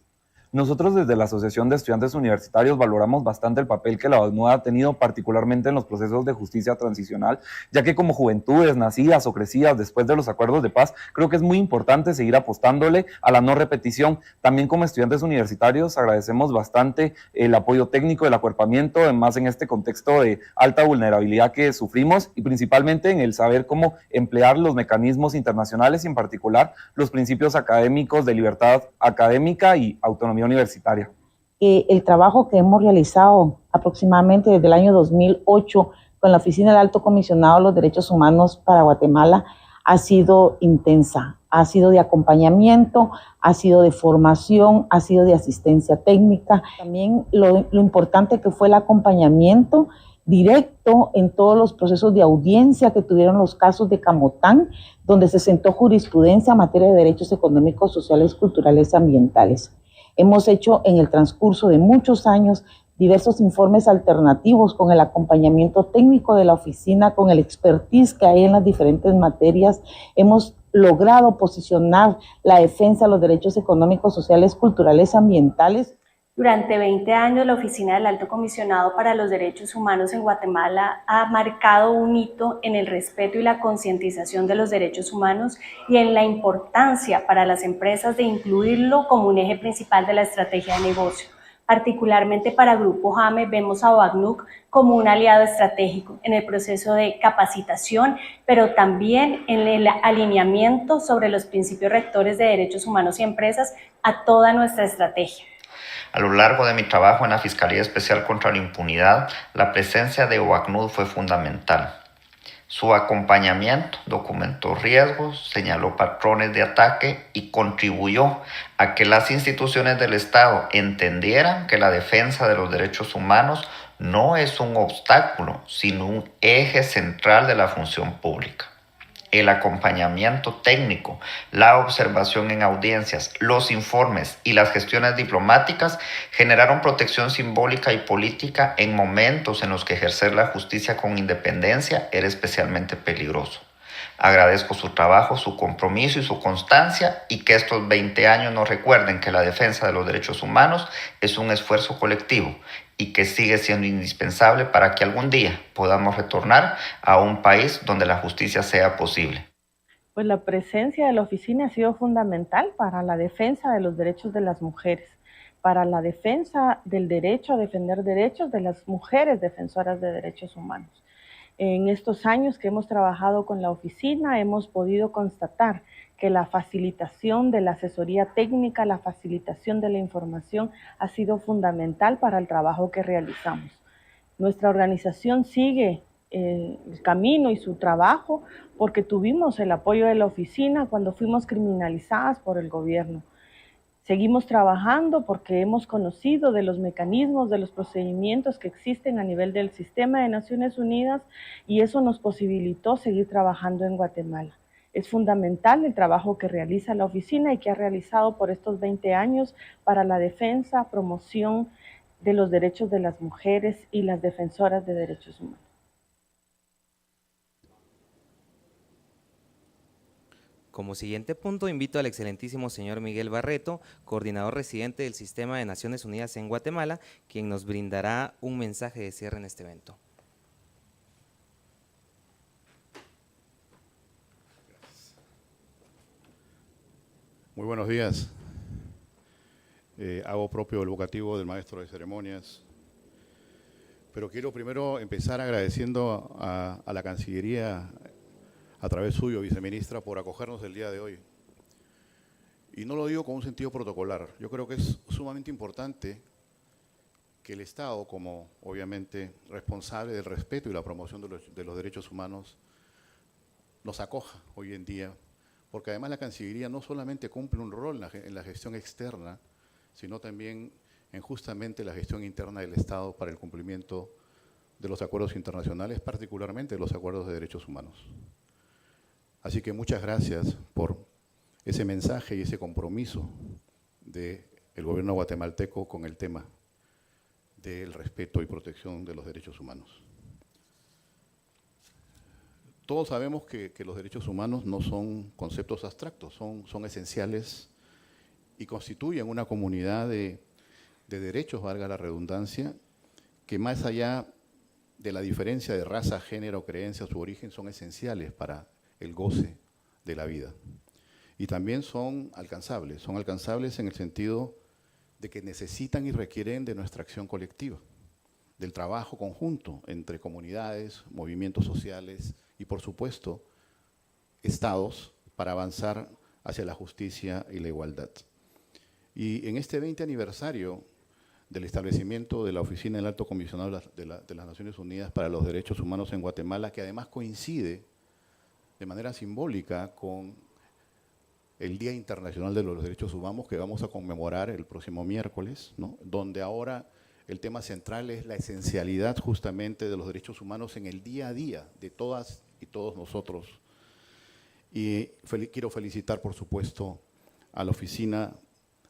Speaker 4: Nosotros desde la Asociación de Estudiantes Universitarios valoramos bastante el papel que la OACNUD ha tenido particularmente en los procesos de justicia transicional, ya que como juventudes nacidas o crecidas después de los acuerdos de paz, creo que es muy importante seguir apostándole a la no repetición. También como estudiantes universitarios agradecemos bastante el apoyo técnico, el acuerpamiento, además en este contexto de alta vulnerabilidad que sufrimos y principalmente en el saber cómo emplear los mecanismos internacionales y en particular los principios académicos de libertad académica y autonomía universitaria.
Speaker 6: El trabajo que hemos realizado aproximadamente desde el año 2008 con la Oficina del Alto Comisionado de los Derechos Humanos para Guatemala ha sido intensa, ha sido de acompañamiento, ha sido de formación, ha sido de asistencia técnica. También lo importante que fue el acompañamiento directo en todos los procesos de audiencia que tuvieron los casos de Camotán, donde se sentó jurisprudencia en materia de derechos económicos, sociales, culturales y ambientales. Hemos hecho en el transcurso de muchos años diversos informes alternativos con el acompañamiento técnico de la oficina, con el expertise que hay en las diferentes materias. Hemos logrado posicionar la defensa de los derechos económicos, sociales, culturales y ambientales.
Speaker 23: Durante 20 años, la Oficina del Alto Comisionado para los Derechos Humanos en Guatemala ha marcado un hito en el respeto y la concientización de los derechos humanos y en la importancia para las empresas de incluirlo como un eje principal de la estrategia de negocio. Particularmente para Grupo Jame, vemos a OACNUD como un aliado estratégico en el proceso de capacitación, pero también en el alineamiento sobre los principios rectores de derechos humanos y empresas a toda nuestra estrategia.
Speaker 24: A lo largo de mi trabajo en la Fiscalía Especial contra la Impunidad, la presencia de OACNUD fue fundamental. Su acompañamiento documentó riesgos, señaló patrones de ataque y contribuyó a que las instituciones del Estado entendieran que la defensa de los derechos humanos no es un obstáculo, sino un eje central de la función pública. El acompañamiento técnico, la observación en audiencias, los informes y las gestiones diplomáticas generaron protección simbólica y política en momentos en los que ejercer la justicia con independencia era especialmente peligroso. Agradezco su trabajo, su compromiso y su constancia y que estos 20 años nos recuerden que la defensa de los derechos humanos es un esfuerzo colectivo y que sigue siendo indispensable para que algún día podamos retornar a un país donde la justicia sea posible.
Speaker 25: Pues la presencia de la oficina ha sido fundamental para la defensa de los derechos de las mujeres, para la defensa del derecho a defender derechos de las mujeres defensoras de derechos humanos. En estos años que hemos trabajado con la oficina hemos podido constatar que la facilitación de la asesoría técnica, la facilitación de la información ha sido fundamental para el trabajo que realizamos. Nuestra organización sigue el camino y su trabajo porque tuvimos el apoyo de la oficina cuando fuimos criminalizadas por el gobierno. Seguimos trabajando porque hemos conocido de los mecanismos, de los procedimientos que existen a nivel del sistema de Naciones Unidas y eso nos posibilitó seguir trabajando en Guatemala. Es fundamental el trabajo que realiza la oficina y que ha realizado por estos 20 años para la defensa, promoción de los derechos de las mujeres y las defensoras de derechos humanos.
Speaker 1: Como siguiente punto, invito al excelentísimo señor Miguel Barreto, coordinador residente del Sistema de Naciones Unidas en Guatemala, quien nos brindará un mensaje de cierre en este evento.
Speaker 26: Muy buenos días. Hago propio el vocativo del maestro de ceremonias, pero quiero primero empezar agradeciendo a la Cancillería, a través suyo, viceministra, por acogernos el día de hoy. Y no lo digo con un sentido protocolar. Yo creo que es sumamente importante que el Estado, como obviamente responsable del respeto y la promoción de los derechos humanos, nos acoja hoy en día, porque además la Cancillería no solamente cumple un rol en la gestión externa, sino también en justamente la gestión interna del Estado para el cumplimiento de los acuerdos internacionales, particularmente de los acuerdos de derechos humanos. Así que muchas gracias por ese mensaje y ese compromiso del gobierno guatemalteco con el tema del respeto y protección de los derechos humanos. Todos sabemos que los derechos humanos no son conceptos abstractos, son esenciales y constituyen una comunidad de derechos, valga la redundancia, que más allá de la diferencia de raza, género, creencias u origen, son esenciales para el goce de la vida. Y también son alcanzables en el sentido de que necesitan y requieren de nuestra acción colectiva, del trabajo conjunto entre comunidades, movimientos sociales y, por supuesto, estados para avanzar hacia la justicia y la igualdad. Y en este 20 aniversario del establecimiento de la Oficina del Alto Comisionado de las Naciones Unidas para los Derechos Humanos en Guatemala, que además coincide de manera simbólica con el Día Internacional de los Derechos Humanos, que vamos a conmemorar el próximo miércoles, ¿no? Donde ahora el tema central es la esencialidad justamente de los derechos humanos en el día a día de todas y todos nosotros. Y quiero felicitar, por supuesto, a la oficina,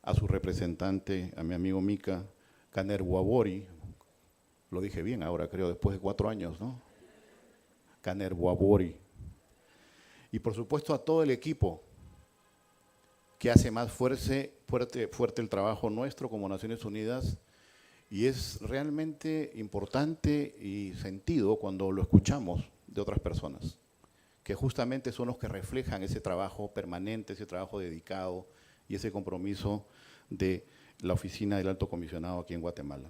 Speaker 26: a su representante, a mi amigo Mika Kanerboabori, lo dije bien ahora creo, después de 4 años, ¿no? Kanerboabori. Y por supuesto a todo el equipo que hace más fuerte el trabajo nuestro como Naciones Unidas, y es realmente importante y sentido cuando lo escuchamos de otras personas, que justamente son los que reflejan ese trabajo permanente, ese trabajo dedicado y ese compromiso de la Oficina del Alto Comisionado aquí en Guatemala.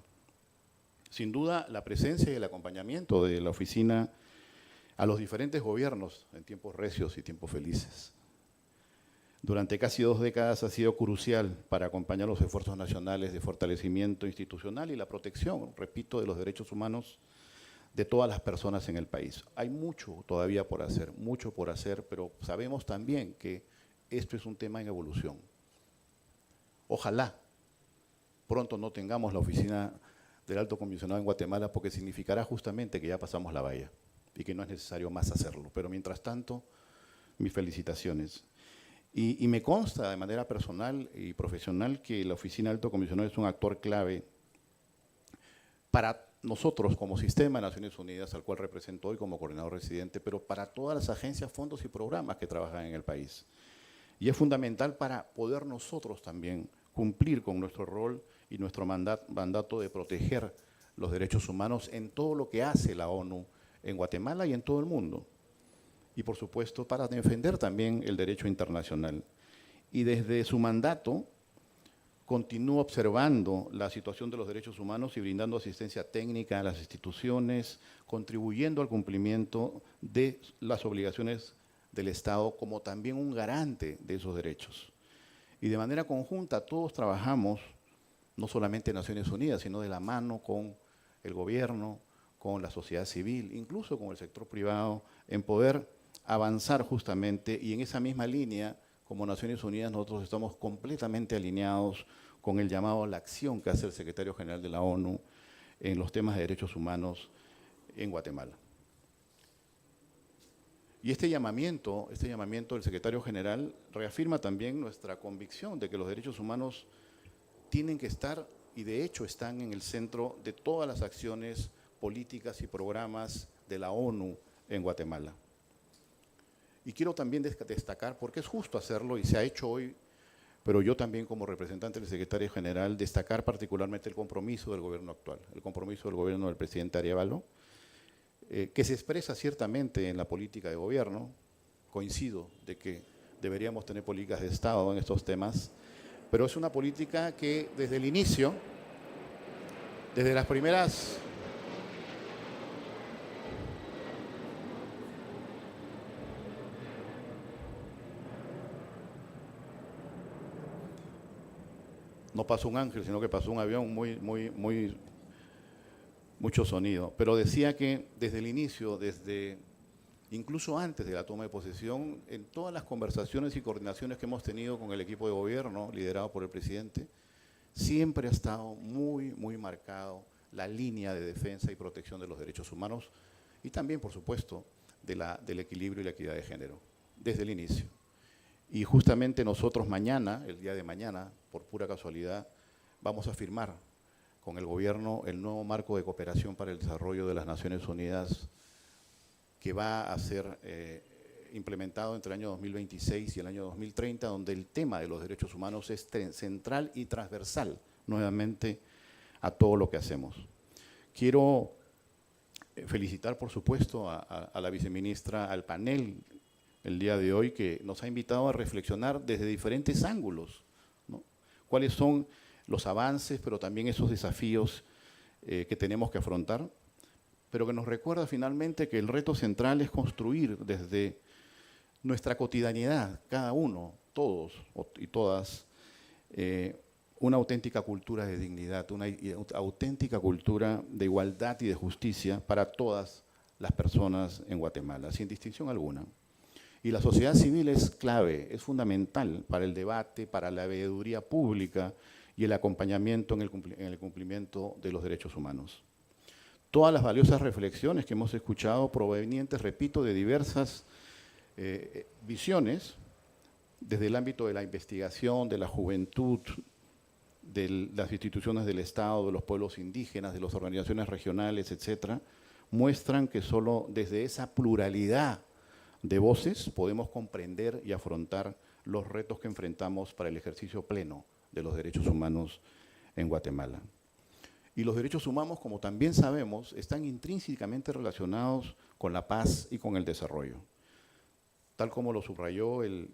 Speaker 26: Sin duda, la presencia y el acompañamiento de la oficina a los diferentes gobiernos en tiempos recios y tiempos felices. Durante casi 2 décadas ha sido crucial para acompañar los esfuerzos nacionales de fortalecimiento institucional y la protección, repito, de los derechos humanos de todas las personas en el país. Hay mucho todavía por hacer, pero sabemos también que esto es un tema en evolución. Ojalá pronto no tengamos la Oficina del Alto Comisionado en Guatemala, porque significará justamente que ya pasamos la valla y que no es necesario más hacerlo. Pero mientras tanto, mis felicitaciones. Y me consta de manera personal y profesional que la Oficina del Alto Comisionado es un actor clave para nosotros como Sistema de Naciones Unidas, al cual represento hoy como coordinador residente, pero para todas las agencias, fondos y programas que trabajan en el país. Y es fundamental para poder nosotros también cumplir con nuestro rol y nuestro mandato de proteger los derechos humanos en todo lo que hace la ONU en Guatemala y en todo el mundo. Y por supuesto para defender también el derecho internacional. Y desde su mandato continúa observando la situación de los derechos humanos y brindando asistencia técnica a las instituciones, contribuyendo al cumplimiento de las obligaciones del Estado como también un garante de esos derechos. Y de manera conjunta todos trabajamos, no solamente en Naciones Unidas, sino de la mano con el gobierno, con la sociedad civil, incluso con el sector privado, en poder avanzar justamente, y en esa misma línea, como Naciones Unidas, nosotros estamos completamente alineados con el llamado a la acción que hace el secretario general de la ONU en los temas de derechos humanos en Guatemala. Y este llamamiento del secretario general reafirma también nuestra convicción de que los derechos humanos tienen que estar, y de hecho están en el centro de todas las acciones políticas y programas de la ONU en Guatemala. Y quiero también destacar, porque es justo hacerlo y se ha hecho hoy, pero yo también como representante del secretario general, destacar particularmente el compromiso del gobierno actual, el compromiso del gobierno del presidente Arévalo, que se expresa ciertamente en la política de gobierno. Coincido de que deberíamos tener políticas de Estado en estos temas, pero es una política que desde el inicio, desde las primeras... No pasó un ángel, sino que pasó un avión mucho sonido. Pero decía que desde el inicio, incluso antes de la toma de posesión, en todas las conversaciones y coordinaciones que hemos tenido con el equipo de gobierno, liderado por el presidente, siempre ha estado muy marcado la línea de defensa y protección de los derechos humanos y también, por supuesto, del equilibrio y la equidad de género, desde el inicio. Y justamente nosotros mañana, el día de mañana, por pura casualidad, vamos a firmar con el gobierno el nuevo marco de cooperación para el desarrollo de las Naciones Unidas, que va a ser implementado entre el año 2026 y el año 2030, donde el tema de los derechos humanos es central y transversal nuevamente a todo lo que hacemos. Quiero felicitar, por supuesto, a la viceministra, al panel el día de hoy, que nos ha invitado a reflexionar desde diferentes ángulos, ¿no? Cuáles son los avances, pero también esos desafíos que tenemos que afrontar, pero que nos recuerda finalmente que el reto central es construir desde nuestra cotidianidad, cada uno, todos y todas, una auténtica cultura de dignidad, una auténtica cultura de igualdad y de justicia para todas las personas en Guatemala, sin distinción alguna. Y la sociedad civil es clave, es fundamental para el debate, para la veeduría pública y el acompañamiento en el cumplimiento de los derechos humanos. Todas las valiosas reflexiones que hemos escuchado provenientes, repito, de diversas visiones, desde el ámbito de la investigación, de la juventud, de las instituciones del Estado, de los pueblos indígenas, de las organizaciones regionales, etcétera, muestran que solo desde esa pluralidad de voces podemos comprender y afrontar los retos que enfrentamos para el ejercicio pleno de los derechos humanos en Guatemala. Y los derechos humanos, como también sabemos, están intrínsecamente relacionados con la paz y con el desarrollo. Tal como lo subrayó el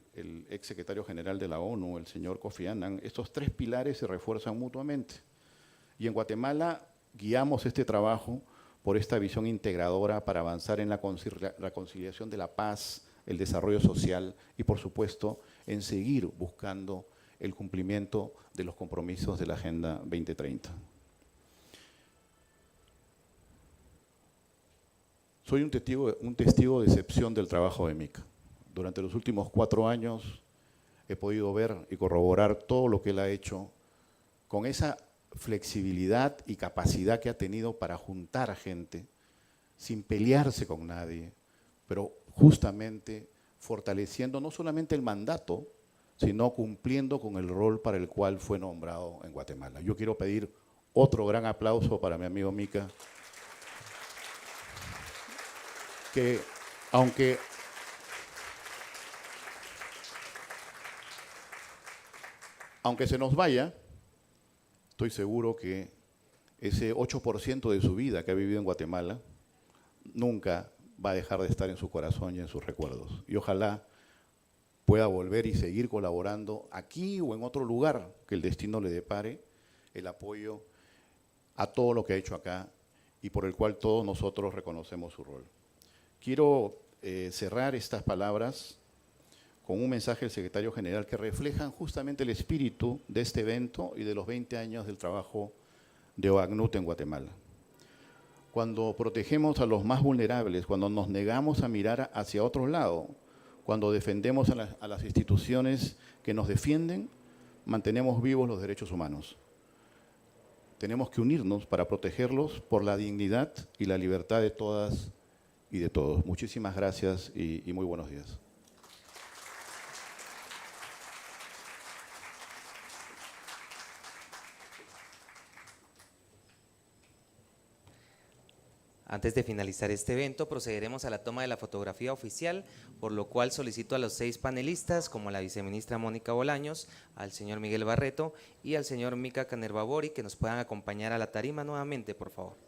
Speaker 26: ex secretario general de la ONU, el señor Kofi Annan, estos tres pilares se refuerzan mutuamente. Y en Guatemala guiamos este trabajo por esta visión integradora para avanzar en la conciliación de la paz, el desarrollo social y, por supuesto, en seguir buscando el cumplimiento de los compromisos de la Agenda 2030. Soy un testigo de excepción del trabajo de MICA. Durante los últimos 4 años he podido ver y corroborar todo lo que él ha hecho con esa flexibilidad y capacidad que ha tenido para juntar gente sin pelearse con nadie, pero justamente fortaleciendo no solamente el mandato, sino cumpliendo con el rol para el cual fue nombrado en Guatemala. Yo quiero pedir otro gran aplauso para mi amigo Mika, que aunque se nos vaya, estoy seguro que ese 8% de su vida que ha vivido en Guatemala nunca va a dejar de estar en su corazón y en sus recuerdos. Y ojalá pueda volver y seguir colaborando aquí o en otro lugar que el destino le depare, el apoyo a todo lo que ha hecho acá y por el cual todos nosotros reconocemos su rol. Quiero cerrar estas palabras con un mensaje del secretario general que reflejan justamente el espíritu de este evento y de los 20 años del trabajo de OACNUD en Guatemala. Cuando protegemos a los más vulnerables, cuando nos negamos a mirar hacia otro lado, cuando defendemos a las instituciones que nos defienden, mantenemos vivos los derechos humanos. Tenemos que unirnos para protegerlos por la dignidad y la libertad de todas y de todos. Muchísimas gracias y muy buenos días.
Speaker 1: Antes de finalizar este evento, procederemos a la toma de la fotografía oficial, por lo cual solicito a los 6 panelistas, como la viceministra Mónica Bolaños, al señor Miguel Barreto y al señor Mika Canerbabori, que nos puedan acompañar a la tarima nuevamente, por favor.